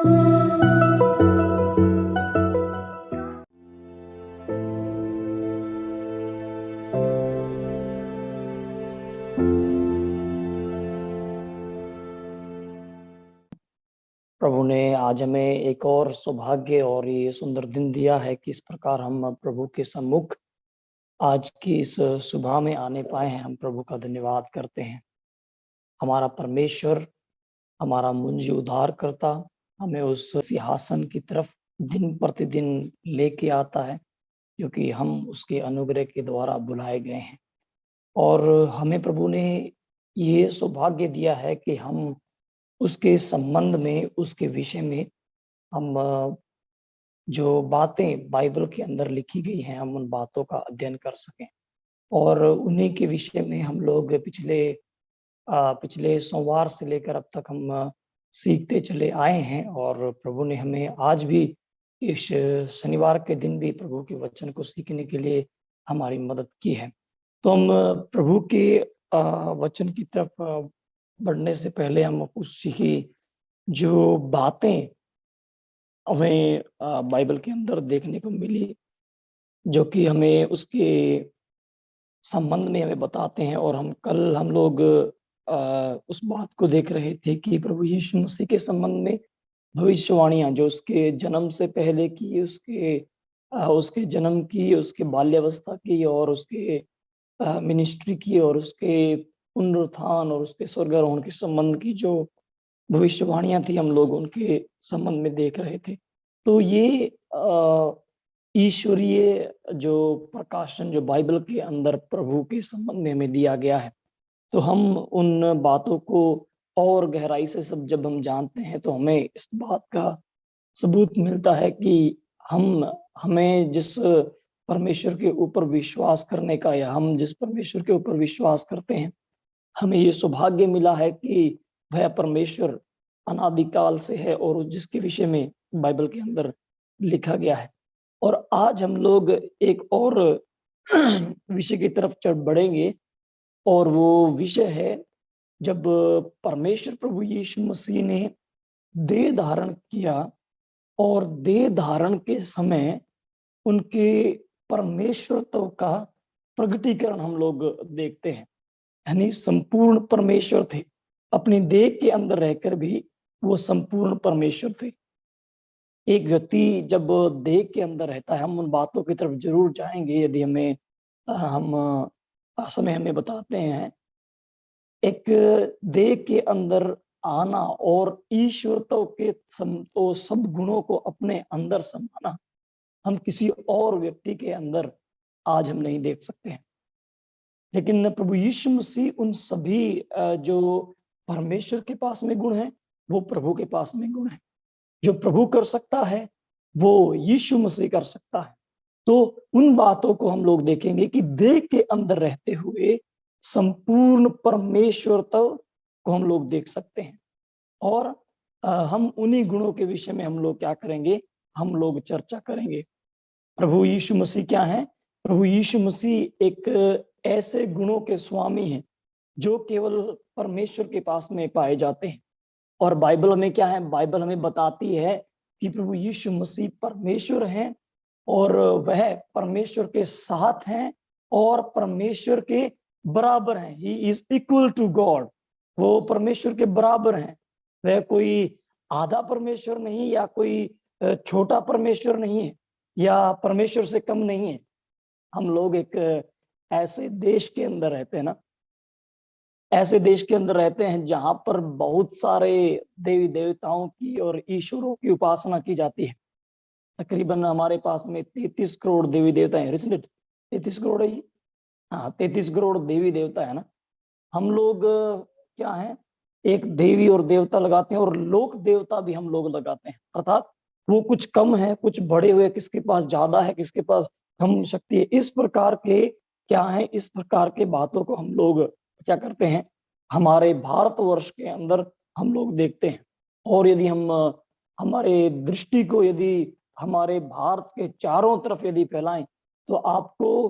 प्रभु ने आज हमें एक और सौभाग्य और ये सुंदर दिन दिया है कि इस प्रकार हम प्रभु के सम्मुख आज की इस सुबह में आने पाए हैं। हम प्रभु का धन्यवाद करते हैं। हमारा परमेश्वर, हमारा मुंजी उद्धार करता हमें उस सिंहासन की तरफ दिन प्रतिदिन लेके आता है, क्योंकि हम उसके अनुग्रह के द्वारा बुलाए गए हैं। और हमें प्रभु ने ये सौभाग्य दिया है कि हम उसके संबंध में, उसके विषय में हम जो बातें बाइबल के अंदर लिखी गई हैं, हम उन बातों का अध्ययन कर सकें। और उन्हीं के विषय में हम लोग पिछले सोमवार से लेकर अब तक हम सीखते चले आए हैं। और प्रभु ने हमें आज भी इस शनिवार के दिन भी प्रभु के वचन को सीखने के लिए हमारी मदद की है। तो हम प्रभु के वचन की तरफ बढ़ने से पहले हम उसकी जो बातें हमें बाइबल के अंदर देखने को मिली, जो कि हमें उसके संबंध में हमें बताते हैं। और हम लोग उस बात को देख रहे थे कि प्रभु यीशु मसीह के संबंध में भविष्यवाणियां जो उसके जन्म से पहले की, उसके जन्म की, उसके बाल्यावस्था की, और उसके मिनिस्ट्री की, और उसके पुनरुत्थान और उसके स्वर्गारोहण के संबंध की जो भविष्यवाणियां थी, हम लोग उनके संबंध में देख रहे थे। तो ये ईश्वरीय जो प्रकाशन जो बाइबल के अंदर प्रभु के संबंध में हमें दिया गया है, तो हम उन बातों को और गहराई से सब जब हम जानते हैं, तो हमें इस बात का सबूत मिलता है कि हमें जिस परमेश्वर के ऊपर विश्वास करने का, या हम जिस परमेश्वर के ऊपर विश्वास करते हैं, हमें ये सौभाग्य मिला है कि वह परमेश्वर अनादिकाल से है, और जिसके विषय में बाइबल के अंदर लिखा गया है। और आज हम लोग एक और विषय की तरफ चढ़ बढ़ेंगे, और वो विषय है जब परमेश्वर प्रभु यीशु मसीह ने देह धारण किया, और देह धारण के समय उनके परमेश्वरत्व का प्रगटीकरण हम लोग देखते हैं। यानी संपूर्ण परमेश्वर थे, अपनी देह के अंदर रहकर भी वो संपूर्ण परमेश्वर थे। एक व्यक्ति जब देह के अंदर रहता है, हम उन बातों की तरफ जरूर जाएंगे यदि समय हमें बताते हैं। एक देह के अंदर आना और ईश्वरत्व के तो सब गुणों को अपने अंदर समाना, हम किसी और व्यक्ति के अंदर आज हम नहीं देख सकते हैं। लेकिन प्रभु यीशु मसीह उन सभी जो परमेश्वर के पास में गुण है, वो प्रभु के पास में गुण है। जो प्रभु कर सकता है, वो यीशु मसीह कर सकता है। तो उन बातों को हम लोग देखेंगे कि देह के अंदर रहते हुए संपूर्ण परमेश्वरत्व को हम लोग देख सकते हैं। और हम उन्हीं गुणों के विषय में हम लोग क्या करेंगे, हम लोग चर्चा करेंगे। प्रभु यीशु मसीह क्या है? प्रभु यीशु मसीह एक ऐसे गुणों के स्वामी हैं जो केवल परमेश्वर के पास में पाए जाते हैं। और बाइबल में क्या है? बाइबल हमें बताती है कि प्रभु यीशु मसीह परमेश्वर हैं, और वह परमेश्वर के साथ हैं, और परमेश्वर के बराबर हैं। He is equal to God. वो परमेश्वर के बराबर हैं। वह कोई आधा परमेश्वर नहीं, या कोई छोटा परमेश्वर नहीं है, या परमेश्वर से कम नहीं है। हम लोग एक ऐसे देश के अंदर रहते हैं ना, ऐसे देश के अंदर रहते हैं जहां पर बहुत सारे देवी देवताओं की और ईश्वरों की उपासना की जाती है। तकरीबन हमारे पास में 33 करोड़ देवी देवता हैं। 33 करोड़ है ये? हाँ, 33 करोड़ देवी देवता है ना। हम लोग क्या है, एक देवी और देवता लगाते हैं, और लोक देवता भी हम लोग लगाते हैं। अर्थात वो कुछ कम है, कुछ बड़े हुए, किसके पास ज्यादा है, किसके पास कम शक्ति है। इस प्रकार के क्या है, इस प्रकार के बातों को हम लोग क्या करते हैं, हमारे भारतवर्ष के अंदर हम लोग देखते हैं। और यदि हम हमारे दृष्टि को यदि हमारे भारत के चारों तरफ यदि फैलाएं, तो आपको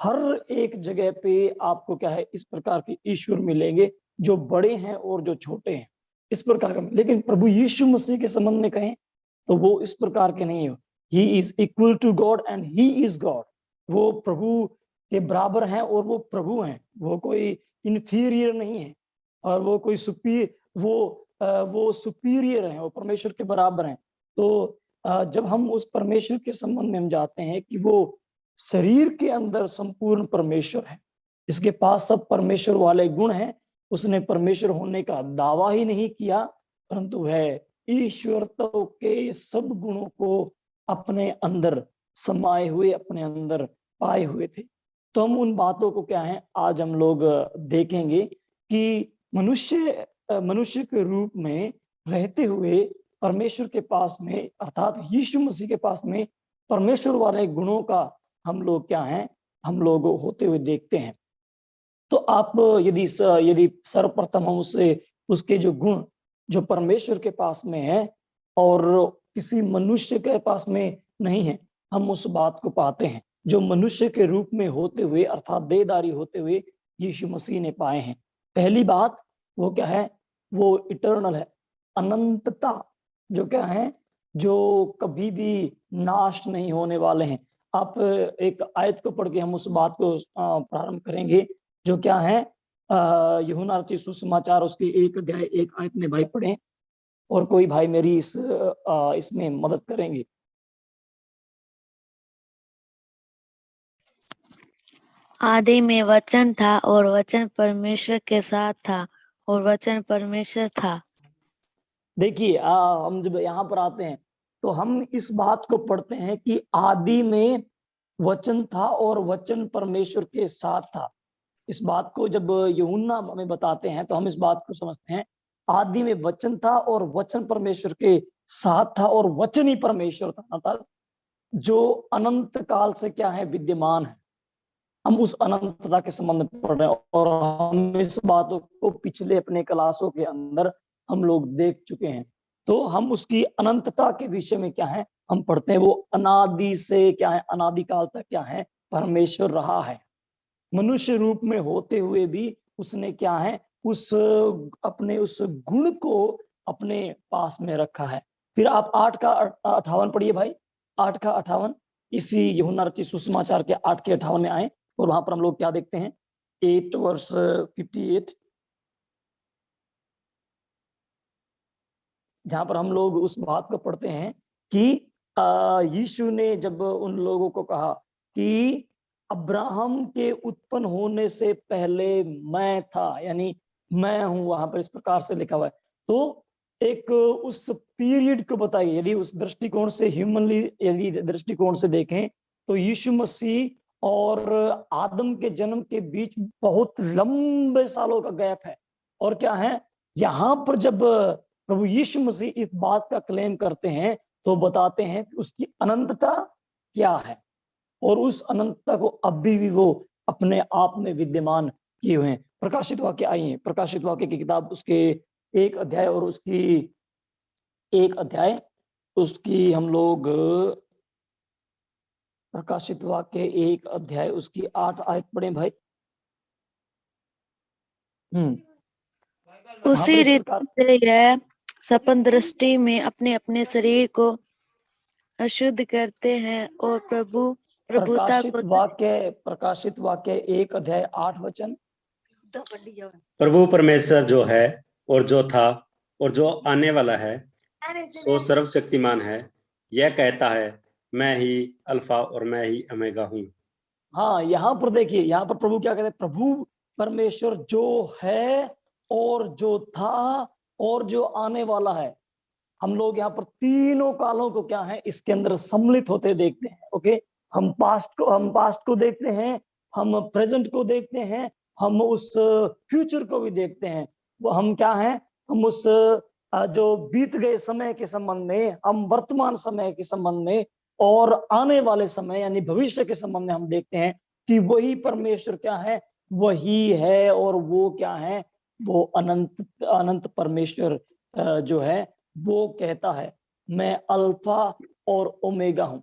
हर एक जगह पे आपको क्या है, इस प्रकार के ईश्वर मिलेंगे, जो बड़े हैं और जो छोटे हैं। इस प्रकार का। लेकिन प्रभु यीशु मसीह के संबंध में कहें तो वो इस प्रकार के नहीं है। He is equal to God and he is God. वो प्रभु के बराबर हैं और वो प्रभु हैं। वो कोई इंफीरियर नहीं है और वो कोई वो सुपीरियर है, वो परमेश्वर के बराबर हैं। तो जब हम उस परमेश्वर के संबंध में हम जाते हैं कि वो शरीर के अंदर संपूर्ण परमेश्वर है, इसके पास सब परमेश्वर वाले गुण हैं, उसने परमेश्वर होने का दावा ही नहीं किया, परंतु वह ईश्वरत्व के सब गुणों को अपने अंदर समाये हुए, अपने अंदर पाए हुए थे। तो हम उन बातों को क्या है आज हम लोग देखेंगे कि मनुष्य के रूप में रहते हुए परमेश्वर के पास में अर्थात यीशु मसीह के पास में परमेश्वर वाले गुणों का हम लोग क्या हैं, हम लोग होते हुए देखते हैं। तो आप यदि सर्वप्रथम हम उसके जो गुण जो परमेश्वर के पास में है और किसी मनुष्य के पास में नहीं है, हम उस बात को पाते हैं जो मनुष्य के रूप में होते हुए अर्थात देहधारी होते हुए यीशु मसीह ने पाए हैं। पहली बात वो क्या है, वो इटर्नल है, अनंतता जो क्या है, जो कभी भी नाश नहीं होने वाले हैं। आप एक आयत को पढ़ के हम उस बात को प्रारंभ करेंगे जो क्या है यूहन्ना रचित सुसमाचार उसकी 1 अध्याय 1 आयत में भाई पढ़ें और कोई भाई मेरी इसमें मदद करेंगे। आदि में वचन था और वचन परमेश्वर के साथ था और वचन परमेश्वर था। देखिए हम जब यहाँ पर आते हैं तो हम इस बात को पढ़ते हैं कि आदि में वचन था और वचन परमेश्वर के साथ था। इस बात को जब यूहन्ना हमें बताते हैं तो हम इस बात को समझते हैं आदि में वचन था और वचन परमेश्वर के साथ था और वचन ही परमेश्वर था, अर्थात जो अनंत काल से क्या है विद्यमान है। हम उस अनंतता के संबंध में पढ़ रहे हैं और हम इस बातों को पिछले अपने क्लासों के अंदर हम लोग देख चुके हैं। तो हम उसकी अनंतता के विषय में क्या है हम पढ़ते हैं, वो अनादि से क्या है, अनादि काल तक क्या है परमेश्वर रहा है। मनुष्य रूप में होते हुए भी उसने क्या है अपने उस गुण को अपने पास में रखा है। फिर आप 8 का 58 पढ़िए भाई, 8 का 58 इसी यूहन्ना रचित सुसमाचार के 8 के 58 में आए और वहां पर हम लोग क्या देखते हैं 8 वर्स 58, जहां पर हम लोग उस बात को पढ़ते हैं कि यीशु ने जब उन लोगों को कहा कि अब्राहम के उत्पन्न होने से पहले मैं था, यानी मैं हूं, वहां पर इस प्रकार से लिखा हुआ है। तो एक उस पीरियड को बताइए, यदि उस दृष्टिकोण से ह्यूमनली यदि दृष्टिकोण से देखें तो यीशु मसीह और आदम के जन्म के बीच बहुत लंबे सालों का गैप है। और क्या है यहाँ पर जब प्रभु यीशु मसीह इस बात का क्लेम करते हैं तो बताते हैं कि उसकी अनंतता क्या है और उस अनंतता को अभी भी वो अपने आप में विद्यमान किए हुए हैं। प्रकाशित वाक्य आइए, प्रकाशित वाक्य की किताब उसके 1 अध्याय और उसकी 1 अध्याय उसकी हम लोग प्रकाशित वाक्य 1 अध्याय उसकी 8 आयत पढ़े भाई। उसी रीति से यह सपन दृष्टि में अपने अपने शरीर को अशुद्ध करते हैं और प्रभुता को प्रकाशित वाक्य 1 अध्याय 8 वचन। प्रभु परमेश्वर जो है और जो था और जो आने वाला है सो सर्वशक्तिमान है, यह कहता है मैं ही अल्फा और मैं ही ओमेगा हूँ। हाँ, यहाँ पर देखिए, यहाँ पर प्रभु क्या कहते हैं, प्रभु परमेश्वर जो है और जो था और जो आने वाला है। हम लोग यहाँ पर तीनों कालों को क्या है इसके अंदर सम्मिलित होते देखते हैं। ओके, हम पास्ट को देखते हैं, हम प्रेजेंट को देखते हैं, हम उस फ्यूचर को भी देखते हैं। वो हम क्या है, हम उस जो बीत गए समय के संबंध में, हम वर्तमान समय के संबंध में और आने वाले समय यानी भविष्य के संबंध में हम देखते हैं कि वही परमेश्वर क्या है, वही है और वो क्या है, वो अनंत परमेश्वर जो है वो कहता है मैं अल्फा और ओमेगा हूं।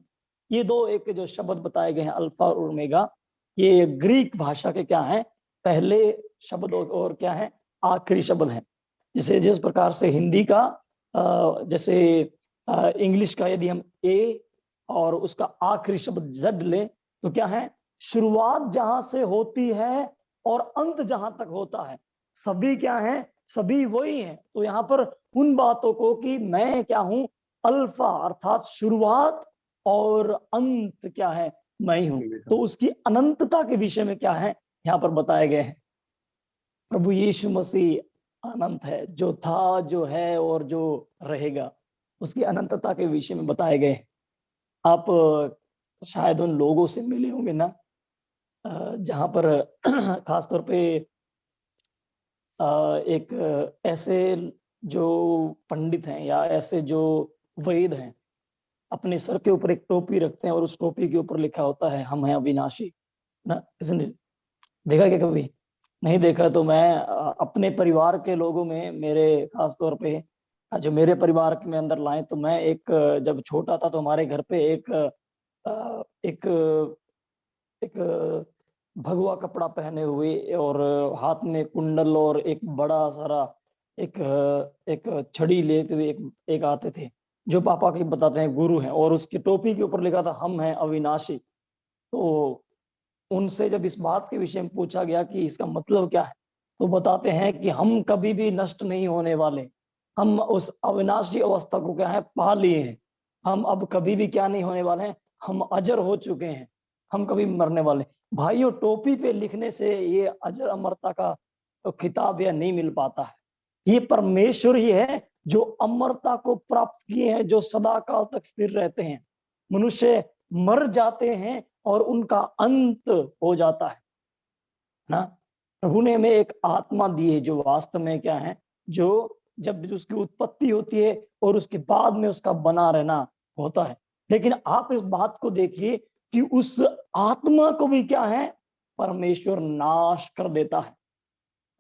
ये दो एक जो शब्द बताए गए हैं अल्फा और ओमेगा, ये ग्रीक भाषा के क्या है पहले शब्द और क्या है आखिरी शब्द है। जैसे जिस प्रकार से हिंदी का जैसे इंग्लिश का यदि हम ए और उसका आखिरी शब्द जेड ले तो क्या है, शुरुआत जहां से होती है और अंत जहां तक होता है सभी क्या है, सभी वही हैं। तो यहाँ पर उन बातों को कि मैं क्या हूं, अल्फा अर्थात शुरुआत और अंत क्या है, मैं ही हूं। तो उसकी अनंतता के विषय में क्या है यहाँ पर बताए गए हैं। प्रभु यीशु मसीह अनंत है, जो था, जो है और जो रहेगा, उसकी अनंतता के विषय में बताए गए। आप शायद उन लोगों से मिले होंगे ना, जहां पर खासतौर पे एक ऐसे जो पंडित हैं या ऐसे जो वैद हैं, अपने सर के ऊपर एक टोपी रखते हैं और उस टोपी के ऊपर लिखा होता है हम हैं अविनाशी ना, isn't it? देखा क्या कभी? नहीं देखा तो मैं अपने परिवार के लोगों में, मेरे खास तौर पे जो मेरे परिवार में अंदर लाए, तो मैं एक जब छोटा था तो हमारे घर पे एक एक भगवा कपड़ा पहने हुए और हाथ में कुंडल और एक बड़ा सारा एक एक छड़ी लेते हुए एक आते थे, जो पापा के बताते हैं गुरु हैं, और उसकी टोपी के ऊपर लिखा था हम हैं अविनाशी। तो उनसे जब इस बात के विषय में पूछा गया कि इसका मतलब क्या है, तो बताते हैं कि हम कभी भी नष्ट नहीं होने वाले, हम उस अविनाशी अवस्था को क्या है, पा लिए हैं। हम अब कभी भी क्या नहीं होने वाले हैं, हम अजर हो चुके हैं, हम कभी मरने वाले। भाइयों, टोपी पे लिखने से ये अजर अमरता का तो खिताब या नहीं मिल पाता है। ये परमेश्वर ही है जो अमरता को प्राप्त किए हैं, जो सदा काल तक स्थिर रहते हैं। मनुष्य मर जाते हैं और उनका अंत हो जाता है ना। प्रभु ने हमें एक आत्मा दी है जो वास्तव में क्या है, जो जब उसकी उत्पत्ति होती है और उसके बाद में उसका बना रहना होता है। लेकिन आप इस बात को देखिए कि उस आत्मा को भी क्या है, परमेश्वर नाश कर देता है।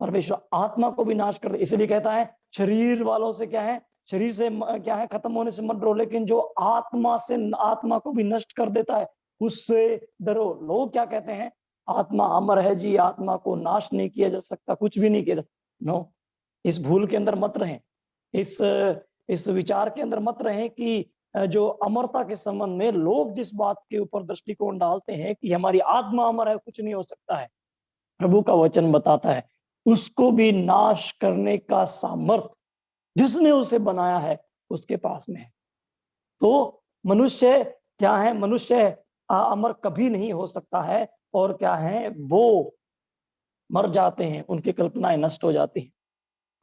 परमेश्वर आत्मा को भी नाश कर दे, इसलिए कहता है शरीर वालों से क्या है, शरीर से क्या है, खत्म होने से मत डरो, लेकिन जो आत्मा से, आत्मा को भी नष्ट कर देता है उससे डरो। लोग क्या कहते हैं, आत्मा अमर है जी, आत्मा को नाश नहीं किया जा सकता, कुछ भी नहीं किया जा सकता। नो, इस भूल के अंदर मत रहें, इस विचार के अंदर मत रहें कि जो अमरता के संबंध में लोग जिस बात के ऊपर दृष्टिकोण डालते हैं कि हमारी आत्मा अमर है, कुछ नहीं हो सकता है। प्रभु का वचन बताता है उसको भी नाश करने का सामर्थ जिसने उसे बनाया है उसके पास में है। तो मनुष्य क्या है, मनुष्य अमर कभी नहीं हो सकता है, और क्या है, वो मर जाते हैं, उनकी कल्पनाएं नष्ट हो जाती हैं।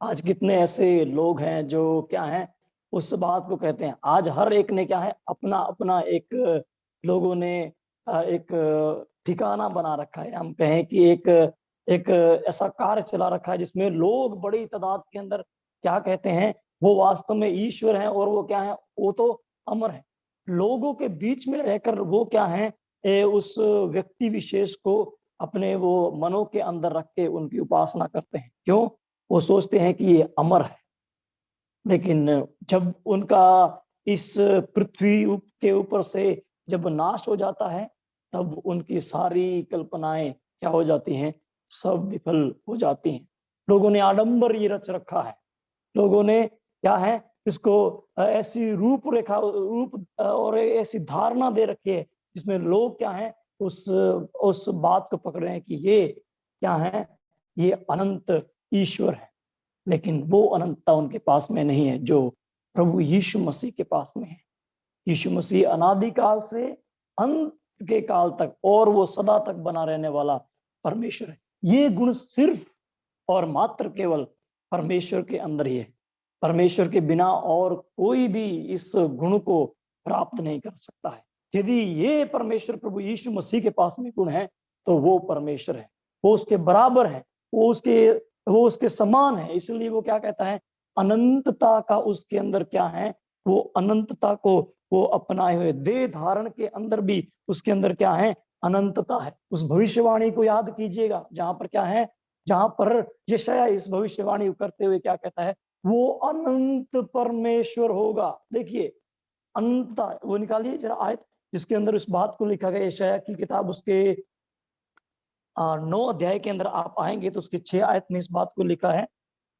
आज कितने ऐसे लोग हैं जो क्या है, उस बात को कहते हैं। आज हर एक ने क्या है, अपना अपना एक लोगों ने एक ठिकाना बना रखा है, हम कहें कि एक एक ऐसा कार्य चला रखा है जिसमें लोग बड़ी तादाद के अंदर क्या कहते हैं, वो वास्तव में ईश्वर हैं और वो क्या है, वो तो अमर है। लोगों के बीच में रहकर वो क्या है, उस व्यक्ति विशेष को अपने वो मनों के अंदर रख के उनकी उपासना करते हैं। क्यों? वो सोचते हैं कि ये अमर है। लेकिन जब उनका इस पृथ्वी के ऊपर से जब नाश हो जाता है, तब उनकी सारी कल्पनाएं क्या हो जाती हैं, सब विफल हो जाती हैं। लोगों ने आडंबर ये रच रखा है, लोगों ने क्या है, इसको ऐसी रूपरेखा और ऐसी धारणा दे रखी है जिसमें लोग क्या है, उस बात को पकड़ रहे हैं कि ये क्या है, ये अनंत ईश्वर है। लेकिन वो अनंतता उनके पास में नहीं है जो प्रभु यीशु मसीह के पास में है। यीशु मसीह अनादिकाल से अंत के काल तक और वो सदा तक बना रहने वाला परमेश्वर है। ये गुण सिर्फ और मात्र केवल परमेश्वर के अंदर ही है। परमेश्वर के बिना और कोई भी इस गुण को प्राप्त नहीं कर सकता है। यदि ये परमेश्वर प्रभु यीशु मसीह के पास में गुण है तो वो परमेश्वर है, वो उसके बराबर है, वो उसके समान है। इसलिए वो क्या कहता है, अनंतता का उसके अंदर क्या है, वो अनंतता को वो अपनाए हुए देह धारण के अंदर भी उसके अंदर क्या है, अनंतता है। उस भविष्यवाणी को याद कीजिएगा जहां पर क्या है, जहां पर यशायाह इस भविष्यवाणी करते हुए क्या कहता है, वो अनंत परमेश्वर होगा। देखिए अनंतता, वो निकालिए जरा आयत जिसके अंदर इस बात को लिखा गया। यशायाह की किताब उसके 9 अध्याय के अंदर आप आएंगे तो उसके 6 आयत में इस बात को लिखा है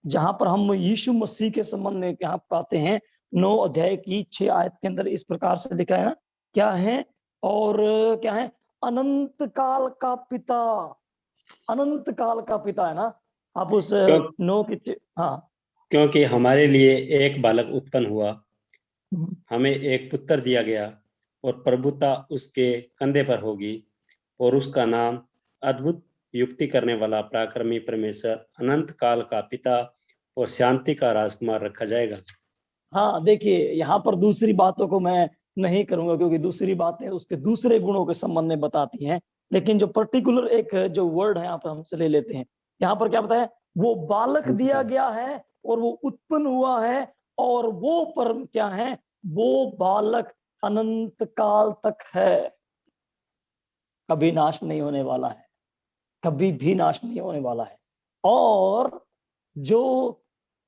जहां पर हम यीशु मसीह के संबंध में क्या पाते हैं, 9 अध्याय की 6 आयत के अंदर इस प्रकार से लिखा है ना, क्या है, और क्या है, अनंत काल का पिता, अनंत काल का पिता है ना। आप उस क्यों 9 की, हाँ, क्योंकि हमारे लिए एक बालक उत्पन्न हुआ, हम्म, हमें एक पुत्र दिया गया और प्रभुता उसके कंधे पर होगी और उसका नाम अद्भुत युक्ति करने वाला, पराक्रमी परमेश्वर, अनंत काल का पिता और शांति का राजकुमार रखा जाएगा। हाँ, देखिए यहाँ पर दूसरी बातों को मैं नहीं करूंगा, क्योंकि दूसरी बातें उसके दूसरे गुणों के संबंध में बताती हैं, लेकिन जो पर्टिकुलर एक जो वर्ड है यहाँ पर हम से ले लेते हैं। यहाँ पर क्या बताया, वो बालक दिया गया है और वो उत्पन्न हुआ है, और वो पर क्या है, वो बालक अनंत काल तक है, कभी नाश नहीं होने वाला है, कभी भी नाश नहीं होने वाला है। और जो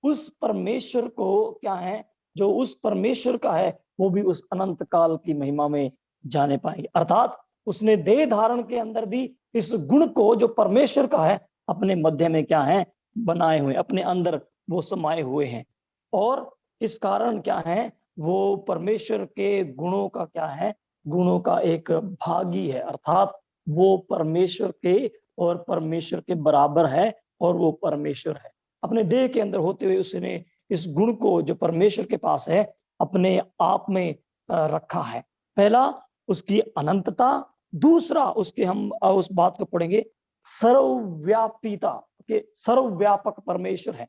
उस परमेश्वर को क्या है, जो उस परमेश्वर का है, वो भी उस अनंत काल की महिमा में जाने पाएंगे। अर्थात उसने देह धारण के अंदर भी इस गुण को जो परमेश्वर का है अपने मध्य में क्या है, बनाए हुए, अपने अंदर वो समाये हुए हैं। और इस कारण क्या है, वो परमेश्वर के गुणों का क्या है, गुणों का एक भागी है, अर्थात वो परमेश्वर के और परमेश्वर के बराबर है, और वो परमेश्वर है। अपने देह के अंदर होते हुए उसने इस गुण को जो परमेश्वर के पास है अपने आप में रखा है। पहला उसकी अनंतता, दूसरा उसके हम उस बात को पढ़ेंगे सर्वव्यापीता के, सर्वव्यापक परमेश्वर है,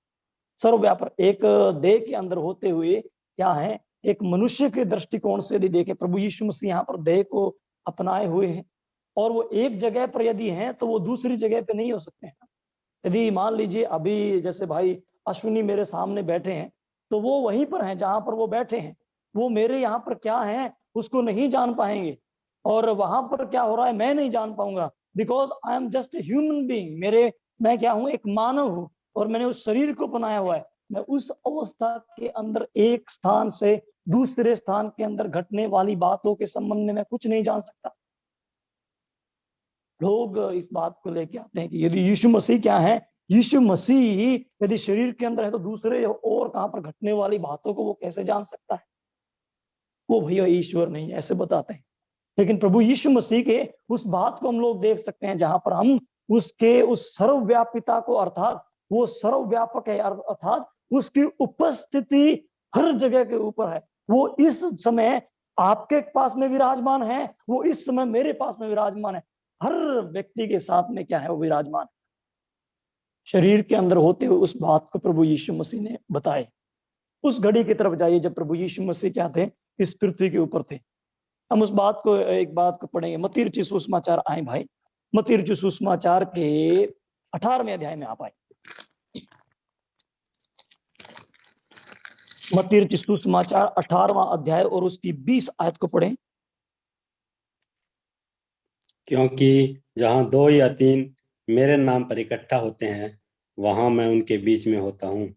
सर्वव्यापक। एक देह के अंदर होते हुए क्या है, एक मनुष्य के दृष्टिकोण से यदि देखें, प्रभु यीशु मसीह यहाँ पर देह को अपनाए हुए हैं, और वो एक जगह पर यदि हैं तो वो दूसरी जगह पे नहीं हो सकते हैं। यदि मान लीजिए अभी जैसे भाई अश्विनी मेरे सामने बैठे हैं, तो वो वहीं पर हैं जहां पर वो बैठे हैं, वो मेरे यहाँ पर क्या है उसको नहीं जान पाएंगे, और वहां पर क्या हो रहा है मैं नहीं जान पाऊंगा, because I am just human being. मैं क्या हूं, एक मानव हूं, और मैंने उस शरीर को बनाया हुआ है। मैं उस अवस्था के अंदर एक स्थान से दूसरे स्थान के अंदर घटने वाली बातों के संबंध में मैं कुछ नहीं जान सकता। लोग इस बात को लेके आते हैं कि यदि यीशु मसीह क्या है, यीशु मसीह यदि शरीर के अंदर है तो दूसरे और कहां पर घटने वाली बातों को वो कैसे जान सकता है, वो भैया ईश्वर नहीं, ऐसे बताते हैं। लेकिन प्रभु यीशु मसीह के उस बात को हम लोग देख सकते हैं जहां पर हम उसके उस सर्वव्यापिता को, अर्थात वो सर्वव्यापक है, अर्थात उसकी उपस्थिति हर जगह के ऊपर है। वो इस समय आपके पास में विराजमान है, वो इस समय मेरे पास में विराजमान है, हर व्यक्ति के साथ में क्या है, वो विराजमान है। शरीर के अंदर होते हुए उस बात को प्रभु यीशु मसीह ने बताए। उस घड़ी की तरफ जाइए जब प्रभु यीशु मसीह क्या थे, इस पृथ्वी के ऊपर थे। हम उस बात को, एक बात को पढ़ेंगे, मत्ती रचित सुसमाचार आए भाई, मत्ती रचित सुसमाचार के 18वें अध्याय में आप आए। मत्ती रचित सुसमाचार 18वां अध्याय और उसकी 20 आयत को पढ़ें। क्योंकि जहाँ 2 या 3 मेरे नाम पर इकट्ठा होते हैं, वहां मैं उनके बीच में होता हूँ।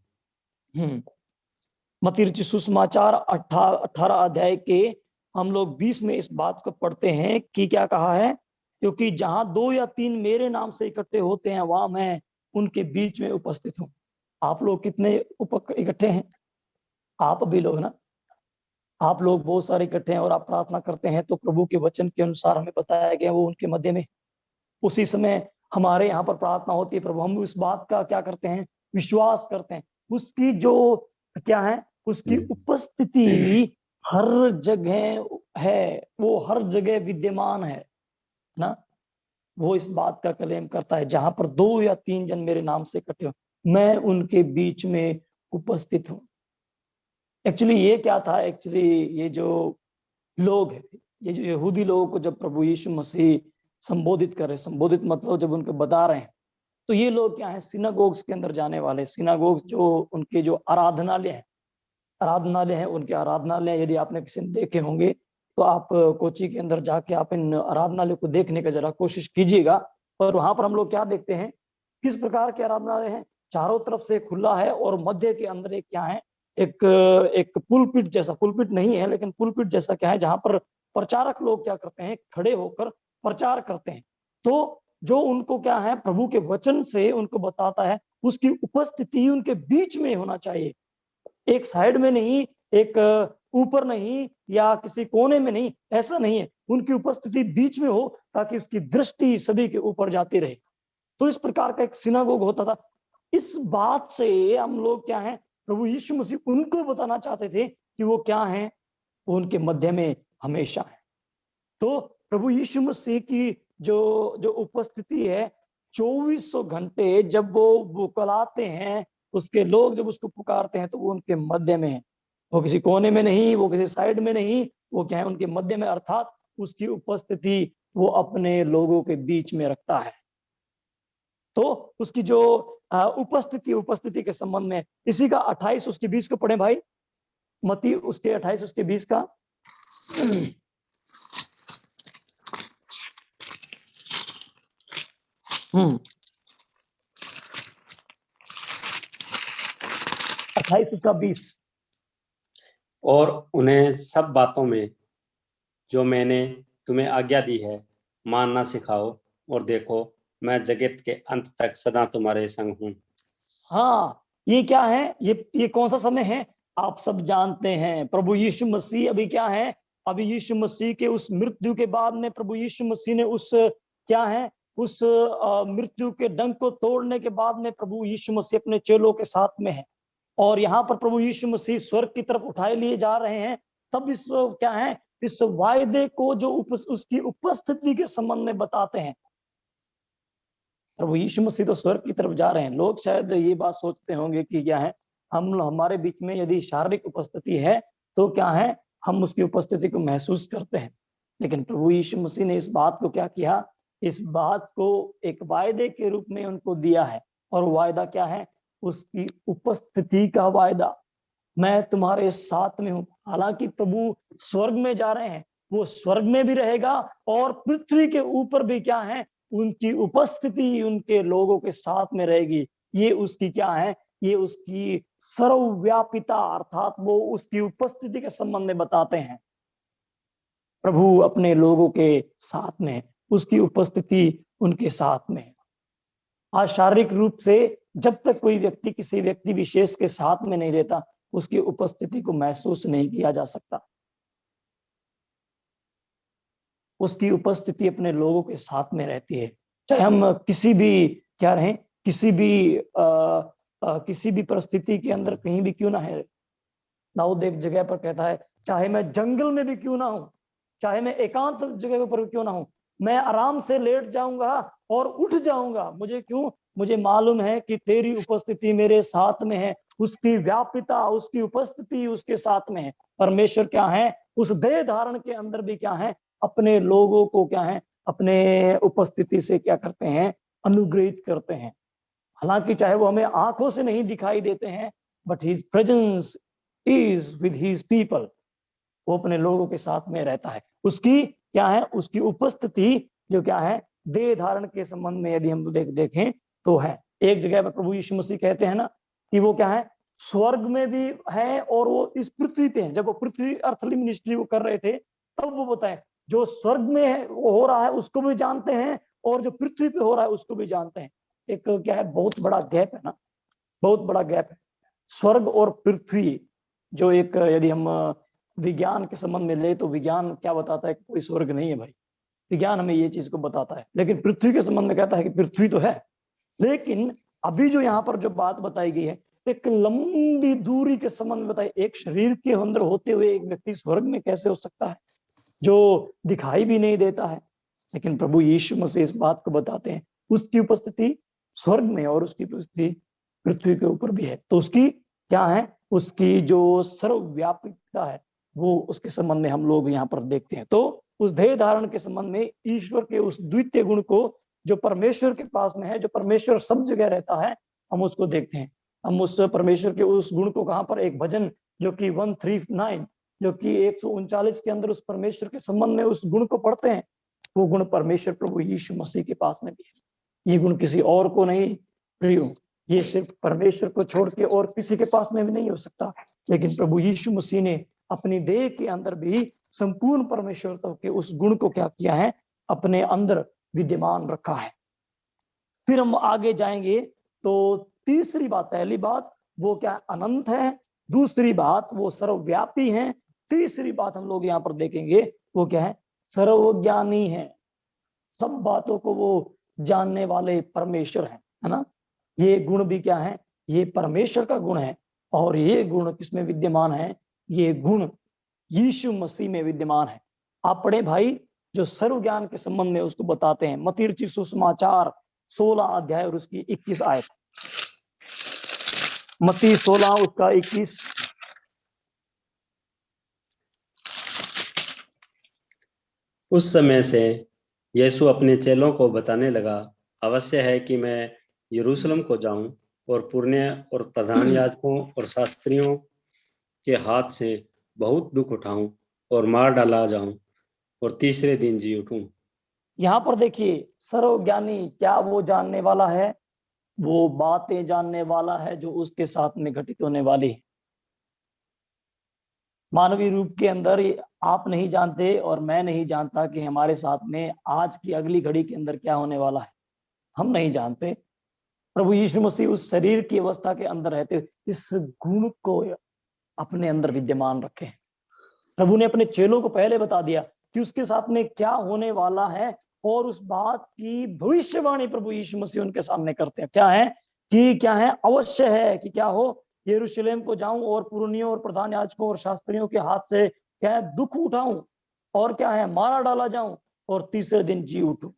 मत्ती रचित सुसमाचार 18 अध्याय के हम लोग 20 में इस बात को पढ़ते हैं कि क्या कहा है, क्योंकि जहां 2 या 3 मेरे नाम से इकट्ठे होते हैं वहां मैं उनके बीच में उपस्थित हूँ। आप लोग कितने इकट्ठे हैं? आप भी लोग ना, आप लोग बहुत सारे इकट्ठे हैं और आप प्रार्थना करते हैं, तो प्रभु के वचन के अनुसार हमें बताया गया वो उनके मध्य में। उसी समय हमारे यहाँ पर प्रार्थना होती है, प्रभु हम इस बात का क्या करते हैं, विश्वास करते हैं, उसकी जो क्या है, उसकी उपस्थिति हर जगह है, वो हर जगह विद्यमान है ना। वो इस बात का क्लेम करता है, जहां पर 2 या 3 जन मेरे नाम से इकट्ठे हो, मैं उनके बीच में उपस्थित हूँ। एक्चुअली ये क्या था, एक्चुअली ये जो लोग हैं, ये जो यहूदी लोगों को जब प्रभु यीशु मसीह संबोधित कर रहे, संबोधित मतलब जब उनको बता रहे हैं, तो ये लोग क्या है, सिनागोग्स के अंदर जाने वाले, सिनागोग्स जो उनके जो आराधनालय है, आराधनालय है, उनके आराधनालय यदि आपने किसी ने देखे होंगे तो आप कोची के अंदर जाके आप इन आराधनालय को देखने का जरा कोशिश कीजिएगा। और वहां पर हम लोग क्या देखते हैं, किस प्रकार के आराधनालय हैं, चारों तरफ से खुला है और मध्य के अंदर एक क्या है, एक एक पुलपिट जैसा, पुलपिट नहीं है लेकिन पुलपिट जैसा क्या है, जहां पर प्रचारक लोग क्या करते हैं, खड़े होकर प्रचार करते हैं। तो जो उनको क्या है, प्रभु के वचन से उनको बताता है उसकी उपस्थिति उनके बीच में होना चाहिए, एक साइड में नहीं, एक ऊपर नहीं, या किसी कोने में नहीं, ऐसा नहीं है। उनकी उपस्थिति बीच में हो ताकि उसकी दृष्टि सभी के ऊपर जाती रहे। तो इस प्रकार का एक सिनागोग होता था। इस बात से हम लोग क्या है, प्रभु यीशु मसीह उनको बताना चाहते थे कि वो क्या है, वो उनके मध्य में हमेशा है। तो प्रभु यीशु मसीह की जो जो उपस्थिति है 2400 घंटे, जब वो बुलाते हैं, उसके लोग जब उसको पुकारते हैं, तो वो उनके मध्य में है। वो किसी कोने में नहीं, वो किसी साइड में नहीं, वो क्या है, उनके मध्य में, अर्थात उसकी उपस्थिति वो अपने लोगों के बीच में रखता है। तो उसकी जो उपस्थिति के संबंध में इसी का 28 उसके 20 को पढ़े भाई, मत्ती उसके 28 उसके 20 का। हम्म 28 उसका 20। और उन्हें सब बातों में जो मैंने तुम्हें आज्ञा दी है मानना सिखाओ, और देखो मैं जगत के अंत तक सदा तुम्हारे संग हूँ। हाँ, ये क्या है, ये कौन सा समय है, आप सब जानते हैं। प्रभु यीशु मसीह अभी क्या है, अभी यीशु मसीह के उस मृत्यु के बाद में प्रभु यीशु मसीह ने उस क्या है, उस मृत्यु के डंक को तोड़ने के बाद में प्रभु यीशु मसीह अपने चेलों के साथ में है, और यहाँ पर प्रभु यीशु मसीह स्वर्ग की तरफ उठाए लिए जा रहे हैं। तब इस क्या है, इस वायदे को जो उसकी उपस्थिति के संबंध में बताते हैं। प्रभु यीशु मसीह तो स्वर्ग की तरफ जा रहे हैं। लोग शायद ये बात सोचते होंगे कि क्या है, हमारे बीच में यदि शारीरिक उपस्थिति है तो क्या है, हम उसकी उपस्थिति को महसूस करते हैं। लेकिन प्रभु यीशु मसीह ने इस बात को क्या किया, इस बात को एक वायदे के रूप में उनको दिया है। और वायदा क्या है, उसकी उपस्थिति का वायदा। मैं तुम्हारे साथ में हूं। हालांकि प्रभु स्वर्ग में जा रहे हैं, वो स्वर्ग में भी रहेगा, और पृथ्वी के ऊपर भी क्या है, उनकी उपस्थिति उनके लोगों के साथ में रहेगी। ये उसकी क्या है, ये उसकी सर्वव्यापिता, अर्थात वो उसकी उपस्थिति के संबंध में बताते हैं। प्रभु अपने लोगों के साथ में, उसकी उपस्थिति उनके साथ में। आज शारीरिक रूप से जब तक कोई व्यक्ति किसी व्यक्ति विशेष के साथ में नहीं रहता, उसकी उपस्थिति को महसूस नहीं किया जा सकता। उसकी उपस्थिति अपने लोगों के साथ में रहती है, चाहे हम किसी भी क्या रहें, किसी भी परिस्थिति के अंदर कहीं भी क्यों ना है। दाऊद एक जगह पर कहता है, चाहे मैं जंगल में भी क्यों ना हूं, चाहे मैं एकांत जगह पर क्यों ना हूं, मैं आराम से लेट जाऊंगा और उठ जाऊंगा। मुझे क्यों, मुझे मालूम है कि तेरी उपस्थिति मेरे साथ में है। उसकी व्यापिता, उसकी उपस्थिति उसके साथ में है। परमेश्वर क्या है, उस देह धारण के अंदर भी क्या है, अपने लोगों को क्या है, अपने उपस्थिति से क्या करते हैं, अनुग्रहित करते हैं। हालांकि चाहे वो हमें आंखों से नहीं दिखाई देते हैं, but his presence is with his people. वो अपने लोगों के साथ में रहता है। उसकी क्या है, उसकी उपस्थिति जो क्या है, देह धारण के संबंध में यदि हम देखें तो है। एक जगह पर प्रभु यीशु मसीह कहते हैं ना कि वो क्या है, स्वर्ग में भी है और वो इस पृथ्वी पे है। जब वो पृथ्वी अर्थली मिनिस्ट्री वो कर रहे थे, तब वो बताए जो स्वर्ग में है वो हो रहा है उसको भी जानते हैं, और जो पृथ्वी पे हो रहा है उसको भी जानते हैं। एक क्या है, बहुत बड़ा गैप है ना, बहुत बड़ा गैप है स्वर्ग और पृथ्वी। जो एक यदि हम विज्ञान के संबंध में ले तो विज्ञान क्या बताता है कि कोई स्वर्ग नहीं है भाई, विज्ञान हमें ये चीज को बताता है। लेकिन पृथ्वी के संबंध में कहता है कि पृथ्वी तो है। लेकिन अभी जो यहाँ पर जो बात बताई गई है, एक लंबी दूरी के संबंध में बताई। एक शरीर के अंदर होते हुए एक व्यक्ति स्वर्ग में कैसे हो सकता है, जो दिखाई भी नहीं देता है। लेकिन प्रभु यीशु मसीह इस बात को बताते हैं, उसकी उपस्थिति स्वर्ग में और उसकी उपस्थिति पृथ्वी के ऊपर भी है। तो उसकी क्या है, उसकी जो सर्वव्यापिकता है, वो उसके संबंध में हम लोग यहाँ पर देखते हैं। तो उस देह धारण के संबंध में ईश्वर के उस द्वितीय गुण को जो परमेश्वर के पास में है, जो परमेश्वर सब जगह रहता है, हम उसको देखते हैं। हम उस परमेश्वर के उस गुण को कहाँ पर, एक भजन जो कि 139, जो कि 139 के अंदर उस परमेश्वर के संबंध में उस गुण को पढ़ते हैं। वो गुण परमेश्वर प्रभु यीशु मसीह के पास में भी है। ये गुण किसी और को नहीं प्रियो, ये सिर्फ परमेश्वर को छोड़ के और किसी के पास में भी नहीं हो सकता। लेकिन प्रभु यीशु मसीह ने अपनी देह के अंदर भी संपूर्ण परमेश्वर के उस गुण को क्या किया है, अपने अंदर विद्यमान रखा है। फिर हम आगे जाएंगे तो तीसरी बात, पहली बात वो क्या अनंत है, दूसरी बात वो सर्वव्यापी है, तीसरी बात हम लोग यहाँ पर देखेंगे वो क्या है, सर्वज्ञानी है। सब बातों को वो जानने वाले परमेश्वर है ना। ये गुण भी क्या है, ये परमेश्वर का गुण है। और ये गुण किसमें विद्यमान है, ये गुण यीशु मसीह में विद्यमान है। आप पढ़े भाई, जो सर्व ज्ञान के संबंध में उसको बताते हैं, मत्ती रचित सुसमाचार 16 अध्याय और उसकी 21 आयत। मत्ती 16 उसका 21। उस समय से यीशु अपने चेलों को बताने लगा, अवश्य है कि मैं यरूशलेम को जाऊं और पुरनिया और प्रधान याजकों और शास्त्रियों के हाथ से बहुत दुख उठाऊं और मार डाला जाऊं और तीसरे दिन जी उठूं। यहाँ पर देखिए, सर्वज्ञानी क्या वो जानने वाला है, वो बातें जानने वाला है जो उसके साथ में घटित होने वाली है। मानवीय रूप के अंदर आप नहीं जानते और मैं नहीं जानता कि हमारे साथ में आज की अगली घड़ी के अंदर क्या होने वाला है, हम नहीं जानते। प्रभु यीशु मसीह उस शरीर की अवस्था के अंदर रहते इस गुण को अपने अंदर विद्यमान रखे। प्रभु ने अपने चेलों को पहले बता दिया कि उसके साथ में क्या होने वाला है, और उस बात की भविष्यवाणी प्रभु यीशु मसीह उनके सामने करते हैं। क्या है कि क्या है, अवश्य है कि क्या हो, यरूशलेम को जाऊं और पुरनियों और प्रधान याजकों और शास्त्रियों के हाथ से क्या है, दुख उठाऊं और क्या है, मारा डाला जाऊं और तीसरे दिन जी उठूं।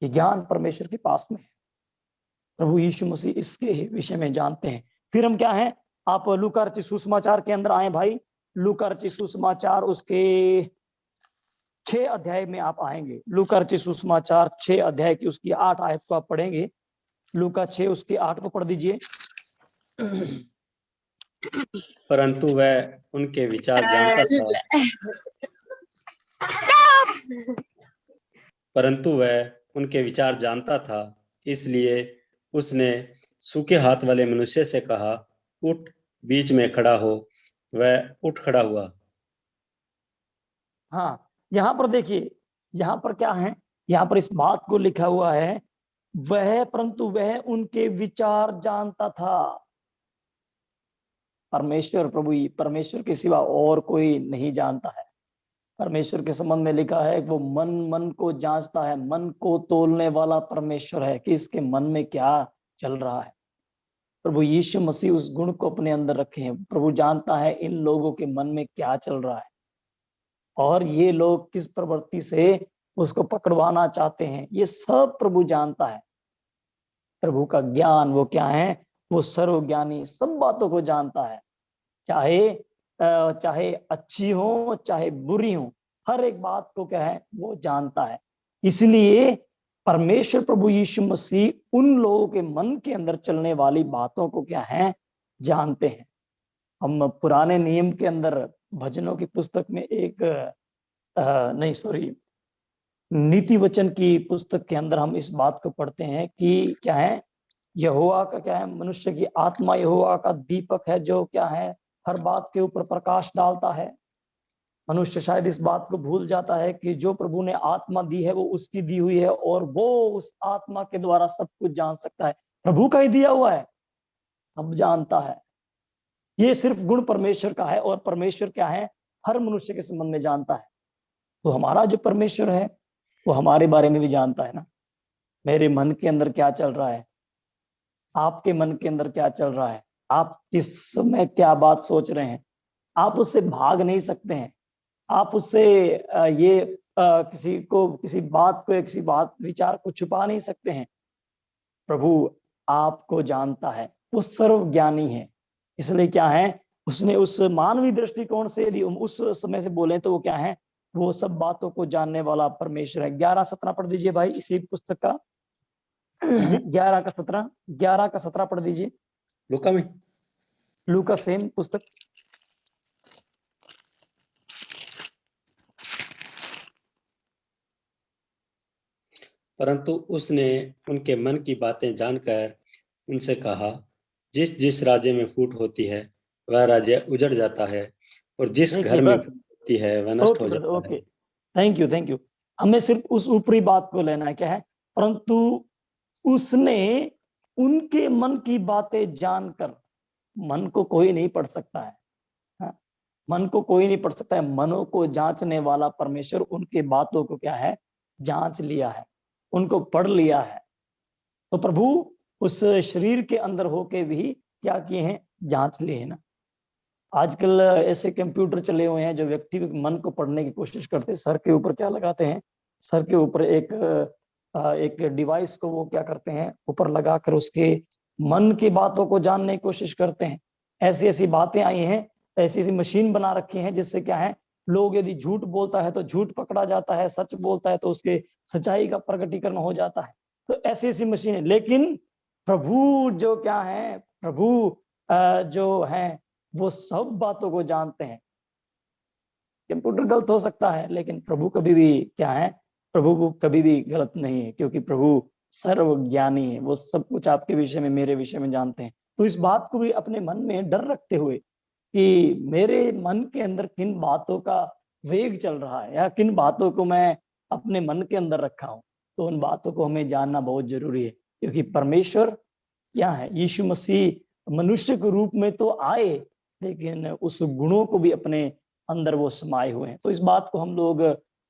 ये ज्ञान परमेश्वर के पास में है। प्रभु यीशु मसीह इसके विषय में जानते हैं। फिर हम क्या है, आप लूका रचित सुसमाचार के अंदर आए भाई। लूका रचित सुसमाचार उसके 6 अध्याय में आप आएंगे। लूका रचित सुसमाचार 6 अध्याय की उसकी 8 आयत को आप पढ़ेंगे। लूका 6 उसकी 8 को पढ़ दीजिए। परंतु वह उनके विचार जानता था, परंतु वह उनके विचार जानता था, इसलिए उसने सूखे हाथ वाले मनुष्य से कहा, उठ बीच में खड़ा हो। वह उठ खड़ा हुआ। हाँ, यहाँ पर देखिए, यहाँ पर क्या है, यहाँ पर इस बात को लिखा हुआ है, वह परंतु वह उनके विचार जानता था। परमेश्वर, प्रभु परमेश्वर के सिवा और कोई नहीं जानता है। परमेश्वर के संबंध में लिखा है वो मन को जांचता है, मन को तोलने वाला परमेश्वर है कि इसके मन में क्या चल रहा है। प्रभु यीशु मसीह उस गुण को अपने अंदर रखे हैं। प्रभु जानता है इन लोगों के मन में क्या चल रहा है और ये लोग किस प्रवृत्ति से उसको पकड़वाना चाहते हैं, ये सब प्रभु जानता है। प्रभु का ज्ञान वो क्या है, वो सर्वज्ञानी, सब बातों को जानता है, चाहे अच्छी हो चाहे बुरी हो, हर एक बात को क्या है वो जानता है। इसलिए परमेश्वर प्रभु यीशु मसीह उन लोगों के मन के अंदर चलने वाली बातों को क्या है जानते हैं। हम पुराने नियम के अंदर भजनों की पुस्तक में एक नहीं सॉरी नीति वचन की पुस्तक के अंदर हम इस बात को पढ़ते हैं कि क्या है, यहोवा का क्या है, मनुष्य की आत्मा यहोवा का दीपक है जो क्या है हर बात के ऊपर प्रकाश डालता है। मनुष्य शायद इस बात को भूल जाता है कि जो प्रभु ने आत्मा दी है वो उसकी दी हुई है और वो उस आत्मा के द्वारा सब कुछ जान सकता है। प्रभु का ही दिया हुआ है, सब जानता है। ये सिर्फ गुण परमेश्वर का है और परमेश्वर क्या है, हर मनुष्य के संबंध में जानता है। तो हमारा जो परमेश्वर है वो हमारे बारे में भी जानता है ना। मेरे मन के अंदर क्या चल रहा है, आपके मन के अंदर क्या चल रहा है, आप किस समय क्या बात सोच रहे हैं, आप उससे भाग नहीं सकते हैं। आप उससे किसी बात विचार को छुपा नहीं सकते हैं। प्रभु आपको जानता है, वो सर्वज्ञानी है। इसलिए क्या है, उसने उस मानवीय दृष्टिकोण से यदि उस समय से बोले तो वो क्या है, वो सब बातों को जानने वाला परमेश्वर है। 11:17 पढ़ दीजिए भाई इसी पुस्तक का। 11 का 17 पढ़ दीजिए। लूका में, लूका सेम पुस्तक। परंतु उसने उनके मन की बातें जानकर उनसे कहा, जिस जिस राज्य में फूट होती है वह राज्य उजड़ जाता है और जिस घर में फूट होती है वह नष्ट हो जाता ओके, है। Thank you. हमें सिर्फ उस ऊपरी बात को लेना है, क्या है, परंतु उसने उनके मन की बातें जानकर, मन को कोई नहीं पढ़ सकता है, हाँ, मन को कोई नहीं पढ़ सकता है, मनों को जांचने वाला परमेश्वर उनके बातों को क्या है, जांच लिया है, उनको पढ़ लिया है। तो प्रभु उस शरीर के अंदर होके भी क्या किए हैं, जांच लिए हैं ना। आजकल ऐसे कंप्यूटर चले हुए हैं जो व्यक्ति के मन को पढ़ने की कोशिश करते हैं। सर के ऊपर क्या लगाते हैं, सर के ऊपर एक डिवाइस को वो क्या करते हैं, ऊपर लगाकर उसके मन की बातों को जानने की कोशिश करते हैं। ऐसी ऐसी बातें आई हैं, ऐसी ऐसी मशीन बना रखी हैं जिससे क्या है, लोग यदि झूठ बोलता है तो झूठ पकड़ा जाता है, सच बोलता है तो उसके सच्चाई का प्रकटीकरण हो जाता है। तो ऐसी ऐसी मशीनें, लेकिन प्रभु जो क्या है, प्रभु जो है वो सब बातों को जानते हैं। कंप्यूटर गलत हो सकता है लेकिन प्रभु कभी भी क्या है, प्रभु को कभी भी गलत नहीं है, क्योंकि प्रभु सर्वज्ञानी है, वो सब कुछ आपके विषय में, मेरे विषय में जानते हैं। तो इस बात को भी अपने मन में डर रखते हुए कि मेरे मन के अंदर किन बातों का वेग चल रहा है या किन बातों को मैं अपने मन के अंदर रखा हूं, तो उन बातों को हमें जानना बहुत जरूरी है। क्योंकि परमेश्वर क्या है, यीशु मसीह मनुष्य के रूप में तो आए, लेकिन उस गुणों को भी अपने अंदर वो समाये हुए हैं। तो इस बात को हम लोग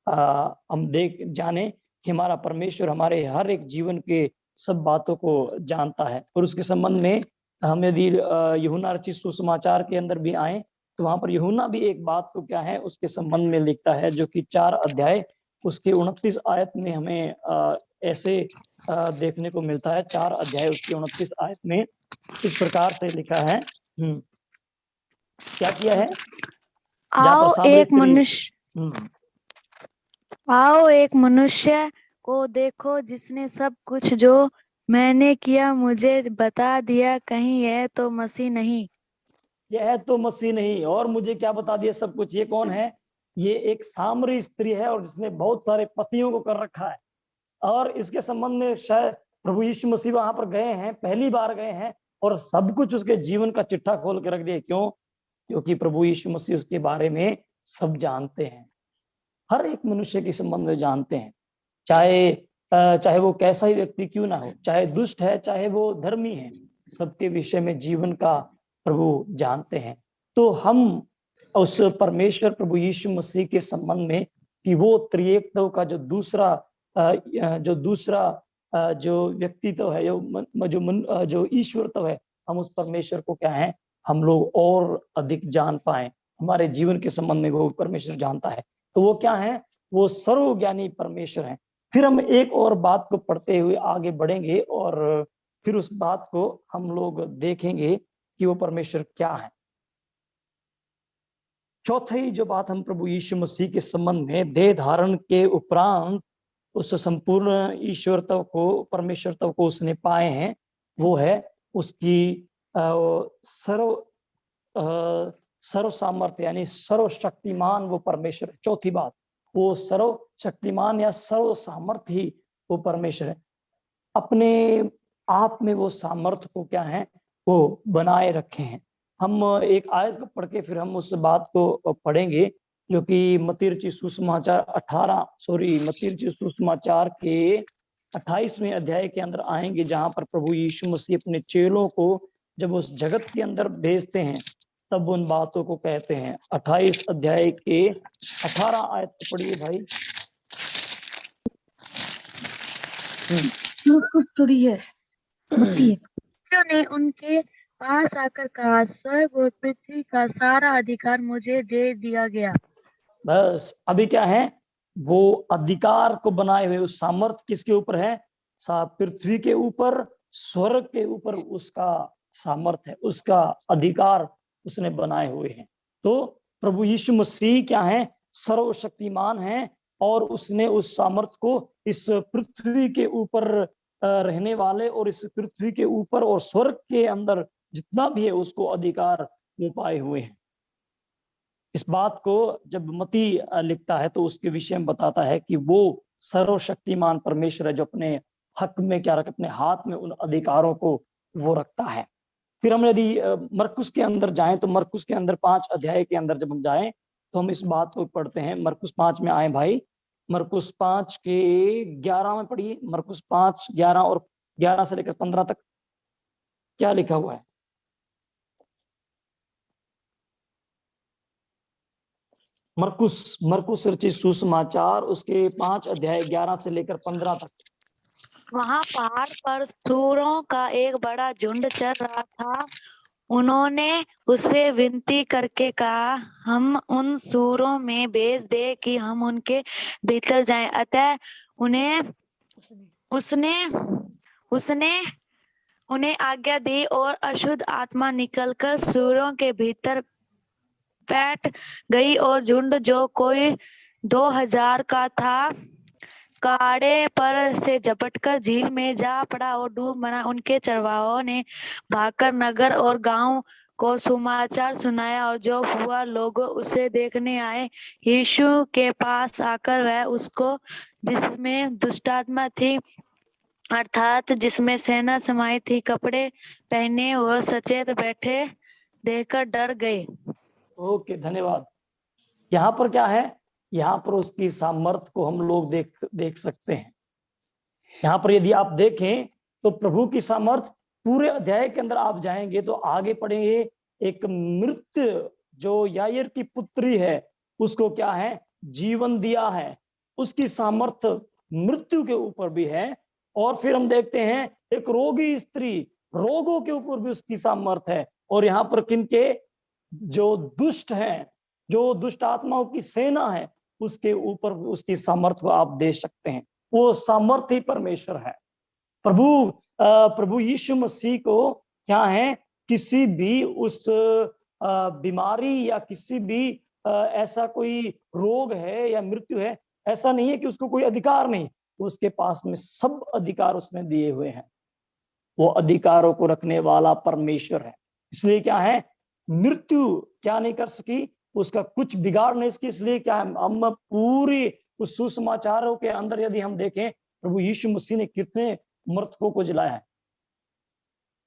हम देख जाने कि हमारा परमेश्वर हमारे हर एक जीवन के सब बातों को जानता है। और उसके संबंध में हम यदि यूहन्ना रचित सुसमाचार के अंदर भी आए तो वहां पर यूहन्ना भी एक बात को क्या है, उसके संबंध में लिखता है, जो कि 4 अध्याय उसके 29 आयत में हमें ऐसे देखने को मिलता है। 4 अध्याय उसकी 29 आयत में इस प्रकार से लिखा है, क्या किया है, जहाँ पर आओ सामरी एक स्त्री, मनुष्य आओ एक मनुष्य को देखो जिसने सब कुछ जो मैंने किया मुझे बता दिया, कहीं यह तो मसीह नहीं। यह तो मसीह नहीं, और मुझे क्या बता दिया सब कुछ। ये कौन है, ये एक सामरी स्त्री है और जिसने बहुत सारे पतियों को कर रखा है। और इसके संबंध में शायद प्रभु यीशु मसीह वहां पर गए हैं, पहली बार गए हैं और सब कुछ उसके जीवन का चिट्ठा खोल के रख दिया। क्यों? क्योंकि प्रभु यीशु मसीह उसके बारे में सब जानते हैं, हर एक मनुष्य के संबंध में जानते हैं। चाहे वो कैसा ही व्यक्ति क्यों ना हो, चाहे दुष्ट है चाहे वो धर्मी है, सबके विषय में जीवन का प्रभु जानते हैं। तो हम उस परमेश्वर प्रभु यीशु मसीह के संबंध में कि वो त्रिएकत्व का जो दूसरा जो व्यक्तित्व है, जो ईश्वरत्व है, हम उस परमेश्वर को क्या है, हम लोग और अधिक जान पाए। हमारे जीवन के संबंध में वो परमेश्वर जानता है। तो वो क्या है, वो सर्वज्ञानी परमेश्वर है। फिर हम एक और बात को पढ़ते हुए आगे बढ़ेंगे और फिर उस बात को हम लोग देखेंगे कि वो परमेश्वर क्या है। चौथी जो बात हम प्रभु यीशु मसीह के संबंध में देह धारण के उपरांत उस संपूर्ण ईश्वरत्व को, परमेश्वरत्व को उसने पाए हैं, वो है उसकी सर्व सामर्थ्य यानी सर्वशक्तिमान वो परमेश्वर है। चौथी बात, वो सर्वशक्तिमान या सर्व सामर्थ्य ही वो परमेश्वर है। अपने आप में वो सामर्थ्य को क्या है, वो बनाए रखे हैं। हम एक आयत को पढ़ के फिर हम उस बात को पढ़ेंगे, जो कि मत्ती रचित सुसमाचार के 28वें अध्याय के अंदर आएंगे, जहां पर प्रभु यीशु मसीह अपने चेलों को जब उस जगत के अंदर भेजते हैं तब उन बातों को कहते हैं। 28 अध्याय के 18 आयत को पढ़िए भाई। ने उनके पास आकर कहा, स्वर्ग और पृथ्वी का सारा अधिकार मुझे दे दिया गया। बस अभी क्या है, वो अधिकार को बनाए हुए उस सामर्थ्य किसके ऊपर है, पृथ्वी के ऊपर, स्वर्ग के ऊपर उसका सामर्थ्य है, उसका अधिकार उसने बनाए हुए हैं। तो प्रभु यीशु मसीह क्या है, सर्वशक्तिमान है और उसने उस सामर्थ्य को इस पृथ्वी के ऊपर रहने वाले और इस पृथ्वी के ऊपर और स्वर्ग के अंदर जितना भी है उसको अधिकार वो पाए हुए हैं। इस बात को जब मती लिखता है तो उसके विषय में बताता है कि वो सर्वशक्तिमान परमेश्वर है जो अपने हक में क्या रखता, अपने हाथ में उन अधिकारों को वो रखता है। फिर हम यदि मरकुस के अंदर जाएं तो मरकुस के अंदर 5 अध्याय के अंदर जब हम जाएं तो हम इस बात को पढ़ते हैं। मरकुस 5 में आए भाई, मरकुस 5 के 11 में पढ़िए। मरकुस 5 11 और 11 से लेकर 15 तक। क्या लिखा हुआ है? मरकुस रचित सुसमाचार उसके 5 अध्याय 11 से लेकर 15 तक। वहां पहाड़ पर सूरों का एक बड़ा झुंड चल रहा था। उन्होंने उससे विनती करके कहा, हम उन सूरों में भेज दे कि हम उनके भीतर जाएं। अतः उसने उन्हें आज्ञा दी और अशुद्ध आत्मा निकलकर सूरों के भीतर बैठ गई और झुंड जो कोई 2000 का था काड़े पर से झपटकर झील में जा पड़ा और डूब मरा। उनके चरवाहों ने भागकर नगर और गांव को समाचार सुनाया और जो हुआ लोग उसे देखने आए। यीशु के पास आकर वह उसको जिसमें दुष्टात्मा थी अर्थात जिसमें सेना समाई थी कपड़े पहने और सचेत बैठे देखकर डर गए। ओके, धन्यवाद। यहाँ पर क्या है? यहाँ पर उसकी सामर्थ्य को हम लोग देख सकते हैं। यहाँ पर यदि आप देखें तो प्रभु की सामर्थ्य पूरे अध्याय के अंदर आप जाएंगे तो आगे पढ़ेंगे, एक मृत जो यायर की पुत्री है उसको क्या है? जीवन दिया है। उसकी सामर्थ्य मृत्यु के ऊपर भी है। और फिर हम देखते हैं एक रोगी स्त्री, रोगों के ऊपर भी उसकी सामर्थ्य है। और यहाँ पर किनके? जो दुष्ट हैं, जो दुष्ट आत्माओं की सेना है, उसके ऊपर उसकी सामर्थ्य को आप देख सकते हैं। वो सामर्थ्य ही परमेश्वर है। प्रभु यीशु मसीह को क्या है? किसी भी उस बीमारी या किसी भी ऐसा कोई रोग है या मृत्यु है, ऐसा नहीं है कि उसको कोई अधिकार नहीं। उसके पास में सब अधिकार उसने दिए हुए हैं। वो अधिकारों को रखने वाला परमेश्वर है। इसलिए क्या है? मृत्यु क्या नहीं कर सकी, उसका कुछ बिगाड़ नहीं सकी। इसलिए क्या है? हम पूरी उस सुसमाचारों के अंदर यदि हम देखें, प्रभु यीशु मसीह ने कितने मृतकों को जिलाया है।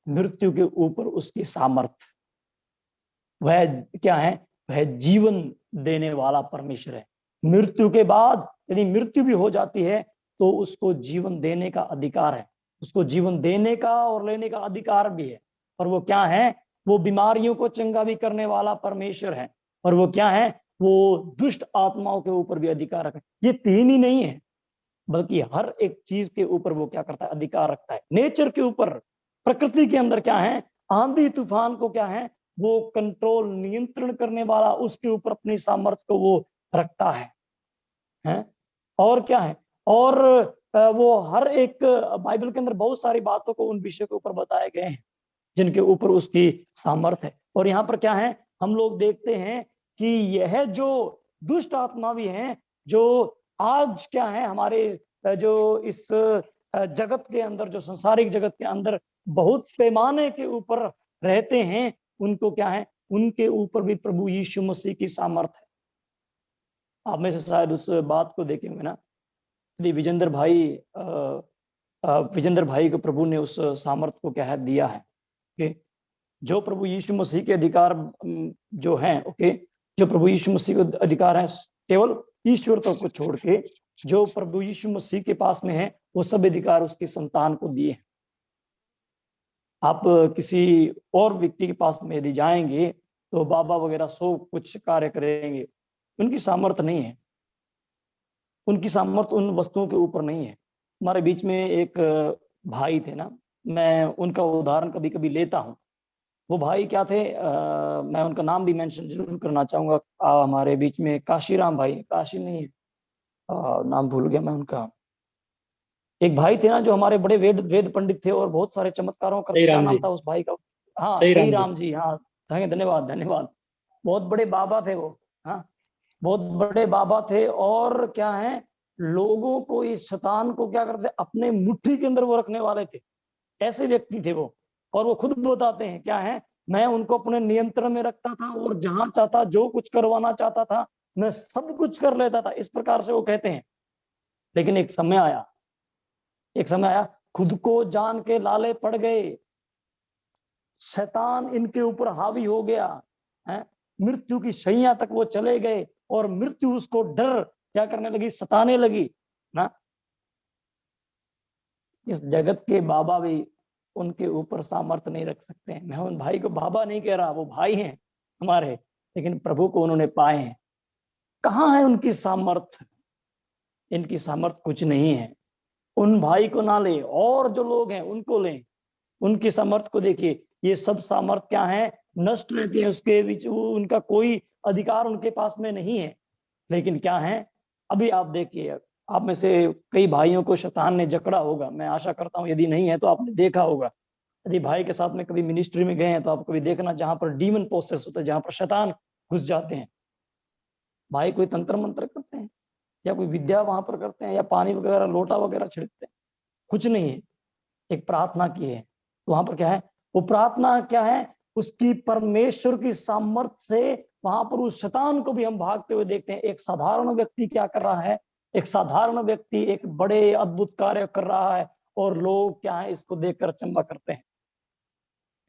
मृत्यु के ऊपर उसकी सामर्थ्य, वह क्या है? वह जीवन देने वाला परमेश्वर है। मृत्यु के बाद यदि मृत्यु भी हो जाती है तो उसको जीवन देने का अधिकार है। उसको जीवन देने का और लेने का अधिकार भी है। और वो क्या है? वो बीमारियों को चंगा भी करने वाला परमेश्वर है। और वो क्या है? वो दुष्ट आत्माओं के ऊपर भी अधिकार रखता है। ये तीन ही नहीं है, बल्कि हर एक चीज के ऊपर वो क्या करता है? अधिकार रखता है। नेचर के ऊपर, प्रकृति के अंदर क्या है? आंधी तूफान को क्या है? वो कंट्रोल, नियंत्रण करने वाला, उसके ऊपर अपनी सामर्थ्य को वो रखता है? और क्या है? और वो हर एक बाइबल के अंदर बहुत सारी बातों को उन विषयों के ऊपर बताए गए हैं जिनके ऊपर उसकी सामर्थ्य है। और यहाँ पर क्या है? हम लोग देखते हैं कि यह जो दुष्ट आत्मा भी हैं, जो आज क्या है हमारे जो इस जगत के अंदर, जो संसारिक जगत के अंदर बहुत पैमाने के ऊपर रहते हैं, उनको क्या है? उनके ऊपर भी प्रभु यीशु मसीह की सामर्थ्य है। आप में से शायद उस बात को देखे होंगे ना, यदि विजेंद्र भाई को प्रभु ने उस सामर्थ्य को क्या है? दिया है कि जो प्रभु यीशु मसीह के अधिकार जो हैं, ओके, जो प्रभु यीशु मसीह के अधिकार हैं, केवल ईश्वरत्व को छोड़ के जो प्रभु यीशु मसीह के पास में है, वो सब अधिकार उसकी संतान को दिए हैं। आप किसी और व्यक्ति के पास में यदि जाएंगे तो बाबा वगैरह सो कुछ कार्य करेंगे, उनकी सामर्थ्य नहीं है। उनकी सामर्थ्य उन वस्तुओं के ऊपर नहीं है। हमारे बीच में एक भाई थे ना, मैं उनका उदाहरण कभी कभी लेता हूँ। वो भाई क्या थे, मैं उनका नाम भी मेंशन जरूर करना चाहूंगा। हमारे बीच में काशीराम भाई, काशी नहीं है, नाम भूल गया मैं उनका। एक भाई थे ना जो हमारे बड़े वेद पंडित थे और बहुत सारे चमत्कारों करते। क्या नाम था उस भाई का? हाँ, सही राम जी। हाँ, धन्यवाद धन्यवाद। बहुत बड़े बाबा थे वो। हाँ, बहुत बड़े बाबा थे। और क्या है, लोगों को, इस शैतान को क्या करते? अपने मुट्ठी के अंदर वो रखने वाले थे। ऐसे व्यक्ति थे वो। और वो खुद बताते हैं क्या है, मैं उनको अपने नियंत्रण में रखता था और जहां चाहता, जो कुछ करवाना चाहता था, मैं सब कुछ कर लेता था। इस प्रकार से वो कहते हैं। लेकिन एक समय आया, खुद को जान के लाले पड़ गए। शैतान इनके ऊपर हावी हो गया है। मृत्यु की शैया तक वो चले गए और मृत्यु उसको डर क्या करने लगी? सताने लगी ना। इस जगत के बाबा भी उनके ऊपर सामर्थ्य नहीं रख सकते हैं। मैं उन भाई को बाबा नहीं कह रहा, वो भाई हैं हमारे, लेकिन प्रभु को उन्होंने पाए हैं। कहाँ है उनकी सामर्थ्य? इनकी सामर्थ्य कुछ नहीं है। उन भाई को ना ले, और जो लोग हैं उनको लें, उनकी सामर्थ्य को देखिए। ये सब सामर्थ्य क्या है? नष्ट रहते हैं, उसके बीच उनका कोई अधिकार उनके पास में नहीं है। लेकिन क्या है, अभी आप देखिए, आप में से कई भाइयों को शैतान ने जकड़ा होगा, मैं आशा करता हूं, यदि नहीं है तो आपने देखा होगा। यदि भाई के साथ में कभी मिनिस्ट्री में गए हैं तो आप कभी देखना, जहां पर डीमन प्रोसेस होता है, जहां पर शैतान घुस जाते हैं, भाई कोई तंत्र मंत्र करते हैं या कोई विद्या वहां पर करते हैं या पानी वगैरह लोटा वगैरह छिड़कते हैं? कुछ नहीं है। एक प्रार्थना की है, तो वहां पर क्या है? वो प्रार्थना क्या है? उसकी परमेश्वर की सामर्थ्य से वहां पर उस शैतान को भी हम भागते हुए देखते हैं। एक साधारण व्यक्ति क्या कर रहा है? एक साधारण व्यक्ति एक बड़े अद्भुत कार्य कर रहा है, और लोग क्या है, इसको देखकर अचंभा करते हैं।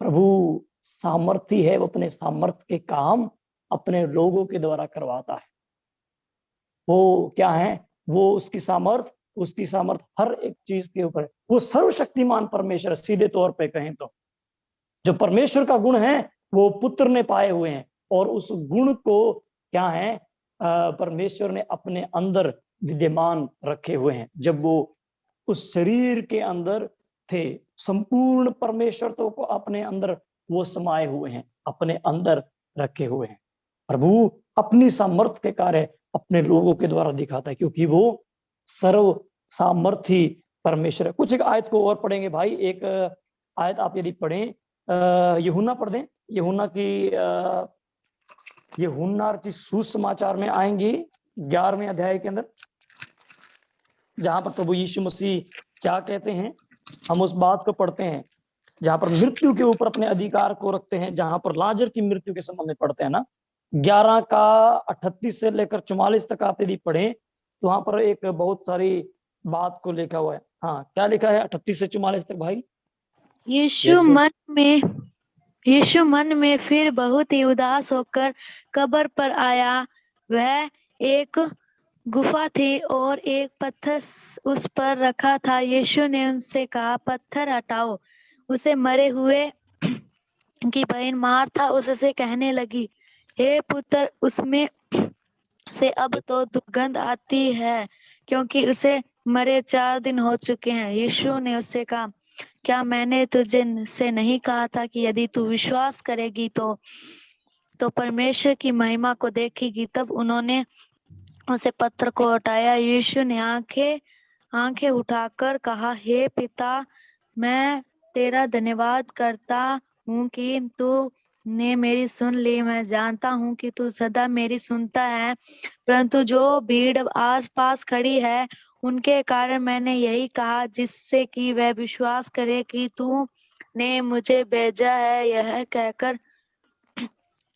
प्रभु सामर्थी है, वो अपने सामर्थ्य के काम अपने लोगों के द्वारा करवाता है। वो क्या है? वो उसकी सामर्थ हर एक चीज के ऊपर है। वो सर्वशक्तिमान परमेश्वर, सीधे तौर पे कहें तो जो परमेश्वर का गुण है वो पुत्र ने पाए हुए हैं, और उस गुण को क्या है, परमेश्वर ने अपने अंदर विद्यमान रखे हुए हैं। जब वो उस शरीर के अंदर थे, संपूर्ण परमेश्वरत्व को अपने अंदर वो समाये हुए हैं, अपने अंदर रखे हुए हैं। प्रभु अपनी सामर्थ्य के कार्य अपने लोगों के द्वारा दिखाता है, क्योंकि वो सर्व सामर्थी परमेश्वर है। कुछ एक आयत को और पढ़ेंगे भाई। एक आयत आप यदि पढ़ें, यूहन्ना पढ़ दें, यूहन्ना की सुसमाचार में आएंगे 11वें अध्याय के अंदर, जहां पर प्रभु यीशु मसीह क्या कहते हैं, हम उस बात को पढ़ते हैं जहां पर मृत्यु के ऊपर अपने अधिकार को रखते हैं, जहां पर लाजर की मृत्यु के संबंध में पढ़ते हैं ना। 11 का 38 से लेकर 44 तक आप यदि पढ़ें तो वहां पर एक बहुत सारी बात को लिखा हुआ है। हाँ, क्या लिखा है 38 से 44 तक भाई? यीशु मन में फिर बहुत ही उदास होकर कब्र पर आया। वह एक गुफा थी और एक पत्थर उस पर रखा था। यीशु ने उनसे कहा, पत्थर हटाओ। उसे मरे हुए की बहन मार्था उससे कहने लगी, हे पुत्र, उसमें से अब तो दुर्गंध आती है, क्योंकि उसे मरे 4 दिन हो चुके हैं। यीशु ने उससे कहा, क्या मैंने तुझे से नहीं कहा था कि यदि तू विश्वास करेगी तो परमेश्वर की महिमा को देखेगी? तब उन्होंने उसे पत्थर को हटाया। यीशु ने आंखें उठाकर कहा, हे पिता, मैं तेरा धन्यवाद करता हूँ कि तू ने मेरी सुन ली। मैं जानता हूँ कि तू सदा मेरी सुनता है, परंतु जो भीड़ आस-पास खड़ी है उनके कारण मैंने यही कहा, जिससे कि वह विश्वास करे कि तू ने मुझे भेजा है। यह कहकर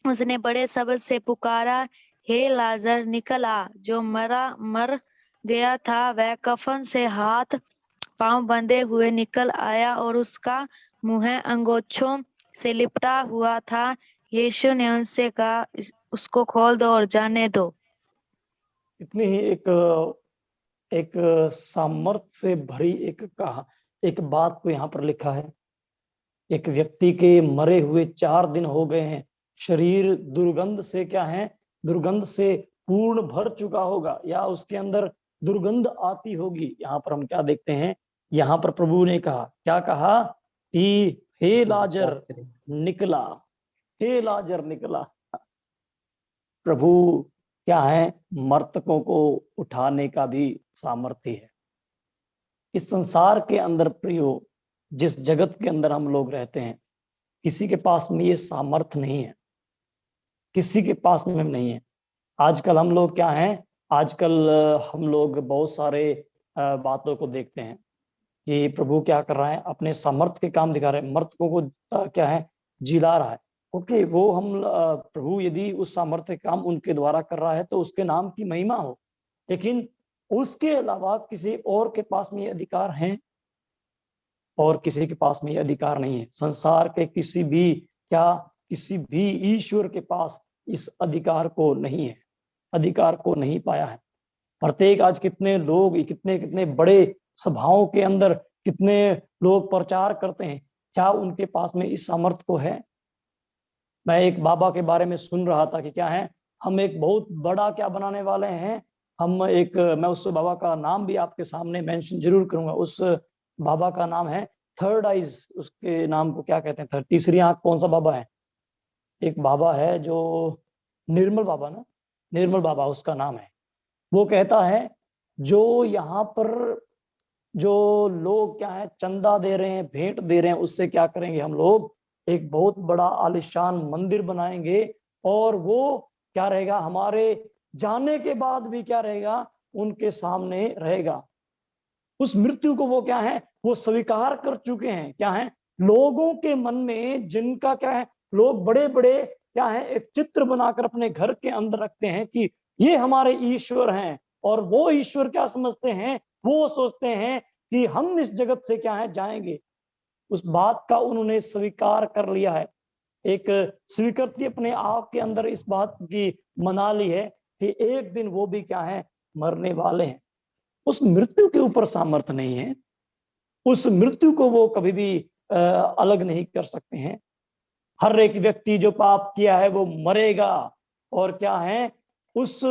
उसने बड़े शब्द से पुकारा, हे लाजर, निकल आ। जो मर गया था वह कफन से हाथ पांव बंधे हुए निकल आया, और उसका मुंह अंगोछों से लिपटा हुआ था। यीशु ने उनसे कहा, उसको खोल दो और जाने दो। इतनी ही एक सामर्थ्य से भरी एक बात को यहाँ पर लिखा है। एक व्यक्ति के मरे हुए 4 दिन हो गए हैं, शरीर दुर्गंध से क्या है, दुर्गंध से पूर्ण भर चुका होगा, या उसके अंदर दुर्गंध आती होगी। यहाँ पर हम क्या देखते हैं, यहाँ पर प्रभु ने कहा, क्या कहा कि हे लाजर निकला, हे लाजर निकला। प्रभु क्या है, मृतकों को उठाने का भी सामर्थ्य है। इस संसार के अंदर प्रियो, जिस जगत के अंदर हम लोग रहते हैं, किसी के पास में ये सामर्थ्य नहीं है, किसी के पास में नहीं है। आजकल हम लोग क्या हैं, आजकल हम लोग बहुत सारे बातों को देखते हैं कि प्रभु क्या कर रहा है, अपने सामर्थ्य के काम दिखा रहे हैं, मृतकों को क्या है, जिला रहा है। ओके, वो हम प्रभु यदि उस सामर्थ्य काम उनके द्वारा कर रहा है तो उसके नाम की महिमा हो, लेकिन उसके अलावा किसी और के पास में ये अधिकार है और किसी के पास में ये अधिकार नहीं है। संसार के किसी भी ईश्वर के पास इस अधिकार को नहीं है, अधिकार को नहीं पाया है। प्रत्येक आज कितने लोग, कितने बड़े सभाओं के अंदर कितने लोग प्रचार करते हैं क्या उनके पास में इस सामर्थ्य को है? मैं एक बाबा के बारे में सुन रहा था कि क्या है, हम एक बहुत बड़ा क्या बनाने वाले हैं। मैं उस बाबा का नाम भी आपके सामने मेंशन जरूर करूंगा। उस बाबा का नाम है थर्ड आइज, उसके नाम को क्या कहते हैं, तीसरी आंख कौन सा बाबा है? एक बाबा है जो निर्मल बाबा ना, निर्मल बाबा उसका नाम है। वो कहता है जो यहाँ पर जो लोग क्या है चंदा दे रहे हैं, भेंट दे रहे हैं, उससे क्या करेंगे हम लोग, एक बहुत बड़ा आलिशान मंदिर बनाएंगे, और वो क्या रहेगा, हमारे जाने के बाद भी क्या रहेगा, उनके सामने रहेगा। उस मृत्यु को वो क्या है, वो स्वीकार कर चुके हैं। क्या है, लोगों के मन में जिनका क्या है, लोग बड़े बड़े क्या है एक चित्र बनाकर अपने घर के अंदर रखते हैं कि ये हमारे ईश्वर हैं, और वो ईश्वर क्या समझते हैं, वो सोचते हैं कि हम इस जगत से क्या है जाएंगे। उस बात का उन्होंने स्वीकार कर लिया है, एक स्वीकृति अपने आप के अंदर इस बात की मना ली है कि एक दिन वो भी क्या है मरने वाले हैं। उस मृत्यु के ऊपर सामर्थ्य नहीं है, उस मृत्यु को वो कभी भी अलग नहीं कर सकते हैं। हर एक व्यक्ति जो पाप किया है वो मरेगा, और क्या है उस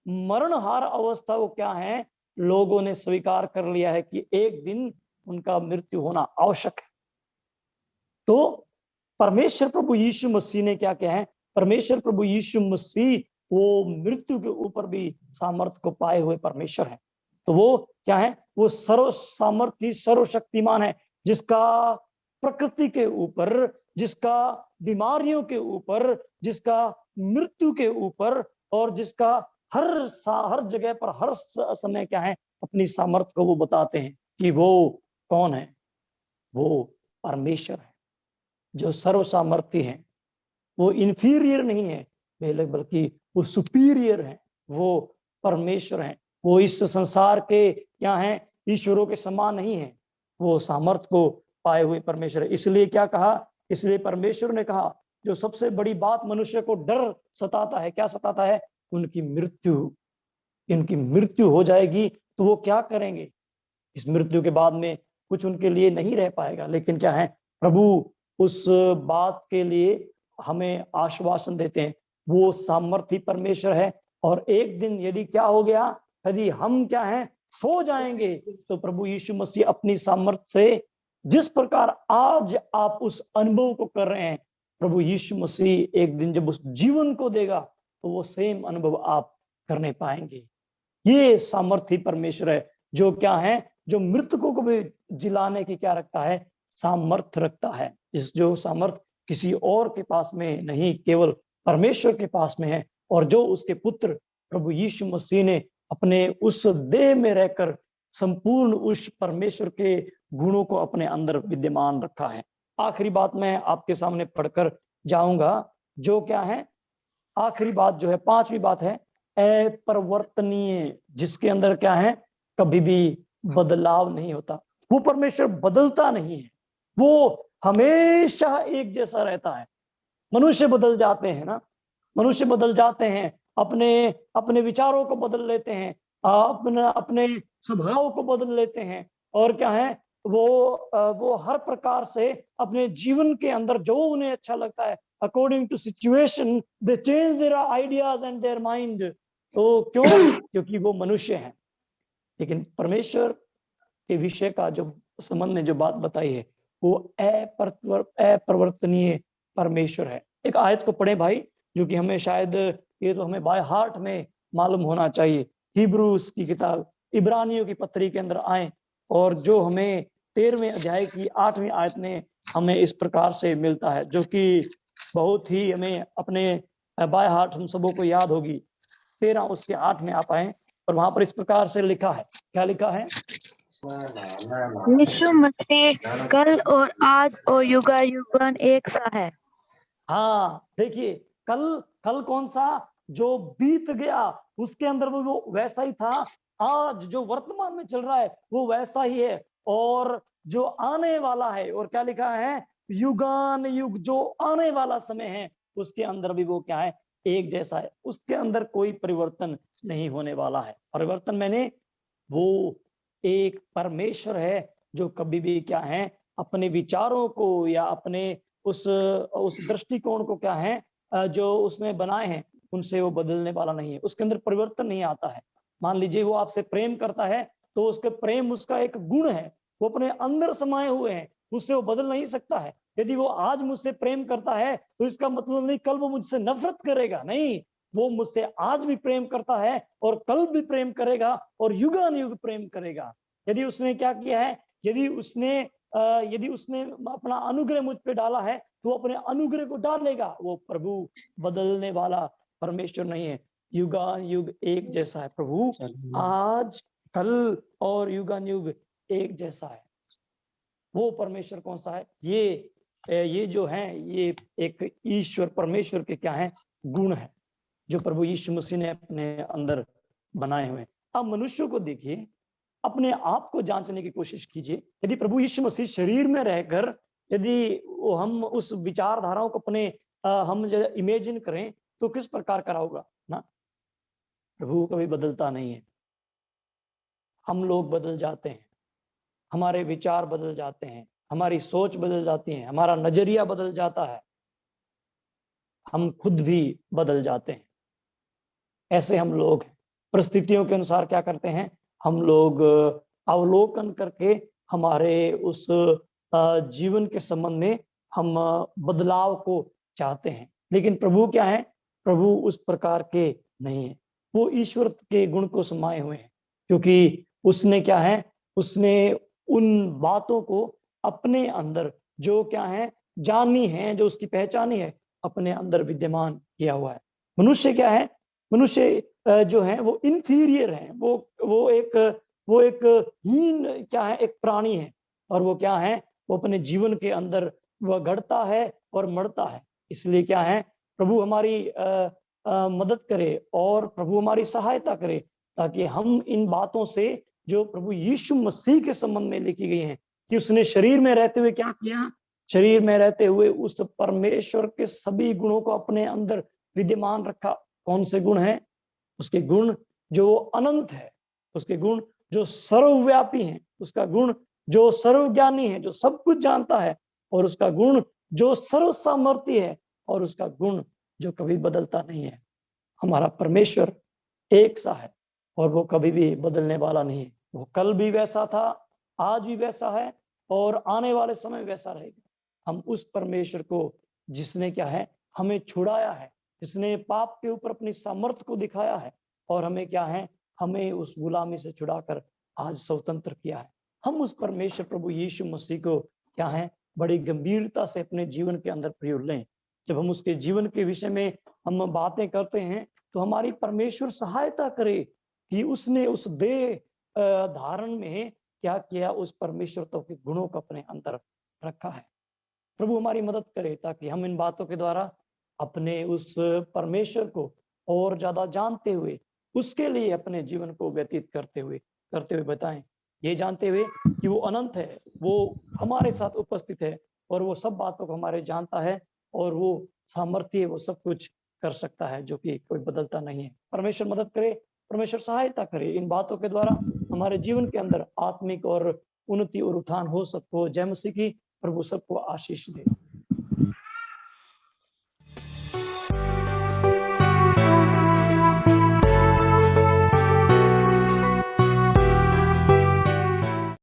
मरणहार अवस्था को क्या है लोगों ने स्वीकार कर लिया है कि एक दिन उनका मृत्यु होना आवश्यक है। तो परमेश्वर प्रभु यीशु मसीह ने क्या किया है, परमेश्वर प्रभु यीशु मसीह वो मृत्यु के ऊपर भी सामर्थ्य को पाए हुए परमेश्वर है। तो वो क्या है, वो सर्व सामर्थ्य सर्वशक्तिमान है, जिसका प्रकृति के ऊपर, जिसका बीमारियों के ऊपर, जिसका मृत्यु के ऊपर, और जिसका हर जगह पर हर समय क्या है अपनी सामर्थ्य को वो बताते हैं कि वो कौन है, वो परमेश्वर है जो सर्व सामर्थ्य है। वो इंफीरियर नहीं है बल्कि वो सुपीरियर है, वो परमेश्वर है। वो इस संसार के क्या है ईश्वरों के समान नहीं है, वो सामर्थ्य को पाए हुए परमेश्वर है। इसलिए क्या कहा, इसलिए परमेश्वर ने कहा जो सबसे बड़ी बात मनुष्य को डर सताता है, क्या सताता है, उनकी मृत्यु। इनकी मृत्यु हो जाएगी तो वो क्या करेंगे, इस मृत्यु के बाद में कुछ उनके लिए नहीं रह पाएगा। लेकिन क्या है, प्रभु उस बात के लिए हमें आश्वासन देते हैं, वो सामर्थी परमेश्वर है। और एक दिन यदि क्या हो गया, यदि हम क्या है सो जाएंगे, तो प्रभु यीशु मसीह अपनी सामर्थ्य से जिस प्रकार आज आप उस अनुभव को कर रहे हैं, प्रभु यीशु मसीह एक दिन जब उस जीवन को देगा तो वो सेम अनुभव आप करने पाएंगे। ये सामर्थी परमेश्वर है जो क्या है, जो मृतकों को भी जिलाने की क्या रखता है, सामर्थ्य रखता है। इस जो सामर्थ्य किसी और के पास में नहीं, केवल परमेश्वर के पास में है, और जो उसके पुत्र प्रभु यीशु मसीह ने अपने उस देह में रहकर संपूर्ण उस परमेश्वर के गुणों को अपने अंदर विद्यमान रखा है। आखिरी बात मैं आपके सामने पढ़कर जाऊंगा, जो क्या है आखिरी बात जो है, पांचवी बात है अपरिवर्तनीय, जिसके अंदर क्या है कभी भी बदलाव नहीं होता। वो परमेश्वर बदलता नहीं है, वो हमेशा एक जैसा रहता है। मनुष्य बदल जाते हैं ना, मनुष्य बदल जाते हैं, अपने अपने विचारों को बदल लेते हैं, अपने अपने स्वभाव को बदल लेते हैं, और क्या है वो हर प्रकार से अपने जीवन के अंदर जो उन्हें अच्छा लगता है, according to situation they change their ideas and their mind. तो क्यों, क्योंकि वो मनुष्य हैं। लेकिन परमेश्वर के विषय का जो संबंध ने जो बात बताई है, वो अपरिवर्तनीय परमेश्वर है। एक आयत को पढ़े भाई, जो कि हमें शायद ये तो हमें बाय हार्ट में मालूम होना चाहिए। हिब्रूस की किताब, इब्रानियों की पत्री के अंदर आए, और जो हमें 13वें अध्याय की 8वीं आयत में हमें इस प्रकार से मिलता है, जो कि बहुत ही हमें अपने बाय हार्ट हम सबों को याद होगी। 13 उसके 8 में आप आए, और वहां पर इस प्रकार से लिखा है, क्या लिखा है, यीशु मसीह कल और आज और युगायुगन एक सा है। हाँ देखिए, कल कल कौन सा, जो बीत गया उसके अंदर वो वैसा ही था, आज जो वर्तमान में चल रहा है वो वैसा ही है, और जो आने वाला है, और क्या लिखा है, युगान युग, जो आने वाला समय है उसके अंदर भी वो क्या है, एक जैसा है। उसके अंदर कोई परिवर्तन नहीं होने वाला है। परिवर्तन मैंने वो एक परमेश्वर है जो कभी भी क्या है अपने विचारों को या अपने उस दृष्टिकोण को क्या है जो उसने बनाए हैं उनसे वो बदलने वाला नहीं है, उसके अंदर परिवर्तन नहीं आता है। मान लीजिए वो आपसे प्रेम करता है तो उसके प्रेम उसका एक गुण है, वो अपने अंदर समाये हुए हैं, उससे वो बदल नहीं सकता है। यदि वो आज मुझसे प्रेम करता है तो इसका मतलब नहीं कल वो मुझसे नफरत करेगा, नहीं, वो मुझसे आज भी प्रेम करता है और कल भी प्रेम करेगा और युगानुयुग प्रेम करेगा। यदि उसने क्या किया है, यदि उसने अपना अनुग्रह मुझ पे डाला है तो अपने अनुग्रह को डालेगा। वो प्रभु बदलने वाला परमेश्वर नहीं है, युगानुयुग एक जैसा है। प्रभु आज कल और युगानुयुग एक जैसा है। वो परमेश्वर कौन सा है? ये जो है ये एक ईश्वर परमेश्वर के क्या है, गुण है जो प्रभु यीशु मसीह ने अपने अंदर बनाए हुए हैं। अब मनुष्यों को देखिए, अपने आप को जांचने की कोशिश कीजिए। यदि प्रभु यीशु मसीह शरीर में रहकर यदि हम उस विचारधाराओं को अपने हम जो इमेजिन करें तो किस प्रकार का होगा ना। प्रभु कभी बदलता नहीं है, हम लोग बदल जाते हैं, हमारे विचार बदल जाते हैं, हमारी सोच बदल जाती है, हमारा नजरिया बदल जाता है, हम खुद भी बदल जाते हैं। ऐसे हम लोग परिस्थितियों के अनुसार क्या करते हैं, हम लोग अवलोकन करके हमारे उस जीवन के संबंध में हम बदलाव को चाहते हैं। लेकिन प्रभु क्या है, प्रभु उस प्रकार के नहीं है, वो ईश्वर के गुण को समाये हुए हैं, क्योंकि उसने क्या है, उसने उन बातों को अपने अंदर जो क्या है जानी है, जो उसकी पहचानी है, अपने अंदर विद्यमान किया हुआ है। मनुष्य क्या है, मनुष्य जो है वो इंफीरियर है, वो एक हीन क्या है, एक प्राणी है। और वो क्या है, वो अपने जीवन के अंदर वह घड़ता है और मरता है। इसलिए क्या है, प्रभु हमारी मदद करे और प्रभु हमारी सहायता करे, ताकि हम इन बातों से जो प्रभु यीशु मसीह के संबंध में लिखी गई हैं कि उसने शरीर में रहते हुए क्या किया, शरीर में रहते हुए उस परमेश्वर के सभी गुणों को अपने अंदर विद्यमान रखा। कौन से गुण हैं? उसके गुण जो अनंत है, उसके गुण जो सर्वव्यापी हैं, उसका गुण जो सर्वज्ञानी है, जो सब कुछ जानता है, और उसका गुण जो सर्व सामर्थी है, और उसका गुण जो कभी बदलता नहीं है। हमारा परमेश्वर एक सा है और वो कभी भी बदलने वाला नहीं है। वो कल भी वैसा था, आज भी वैसा है और आने वाले समय वैसा रहेगा। हम उस परमेश्वर को, जिसने क्या है हमें छुड़ाया है, जिसने पाप के ऊपर अपनी सामर्थ्य को दिखाया है और हमें क्या है, हमें उस गुलामी से छुड़ाकर आज स्वतंत्र किया है। हम उस परमेश्वर प्रभु यीशु मसीह को क्या है, बड़ी गंभीरता से अपने जीवन के अंदर प्रयोग लें। जब हम उसके जीवन के विषय में हम बातें करते हैं तो हमारी परमेश्वर सहायता करे कि उसने उस देह धारण में क्या किया, उस परमेश्वरत्व के गुणों को अपने अंदर रखा है। प्रभु हमारी मदद करे ताकि हम इन बातों के द्वारा अपने उस परमेश्वर को और ज्यादा जानते हुए उसके लिए अपने जीवन को व्यतीत करते हुए बताएं, ये जानते हुए कि वो अनंत है, वो हमारे साथ उपस्थित है और वो सब बातों को हमारे जानता है और वो सामर्थ्य, वो सब कुछ कर सकता है जो कि कोई बदलता नहीं है। परमेश्वर मदद करे, परमेश्वर सहायता करे, इन बातों के द्वारा हमारे जीवन के अंदर आत्मिक और उन्नति और उत्थान हो जय मसीह की। प्रभु सबको आशीष दे।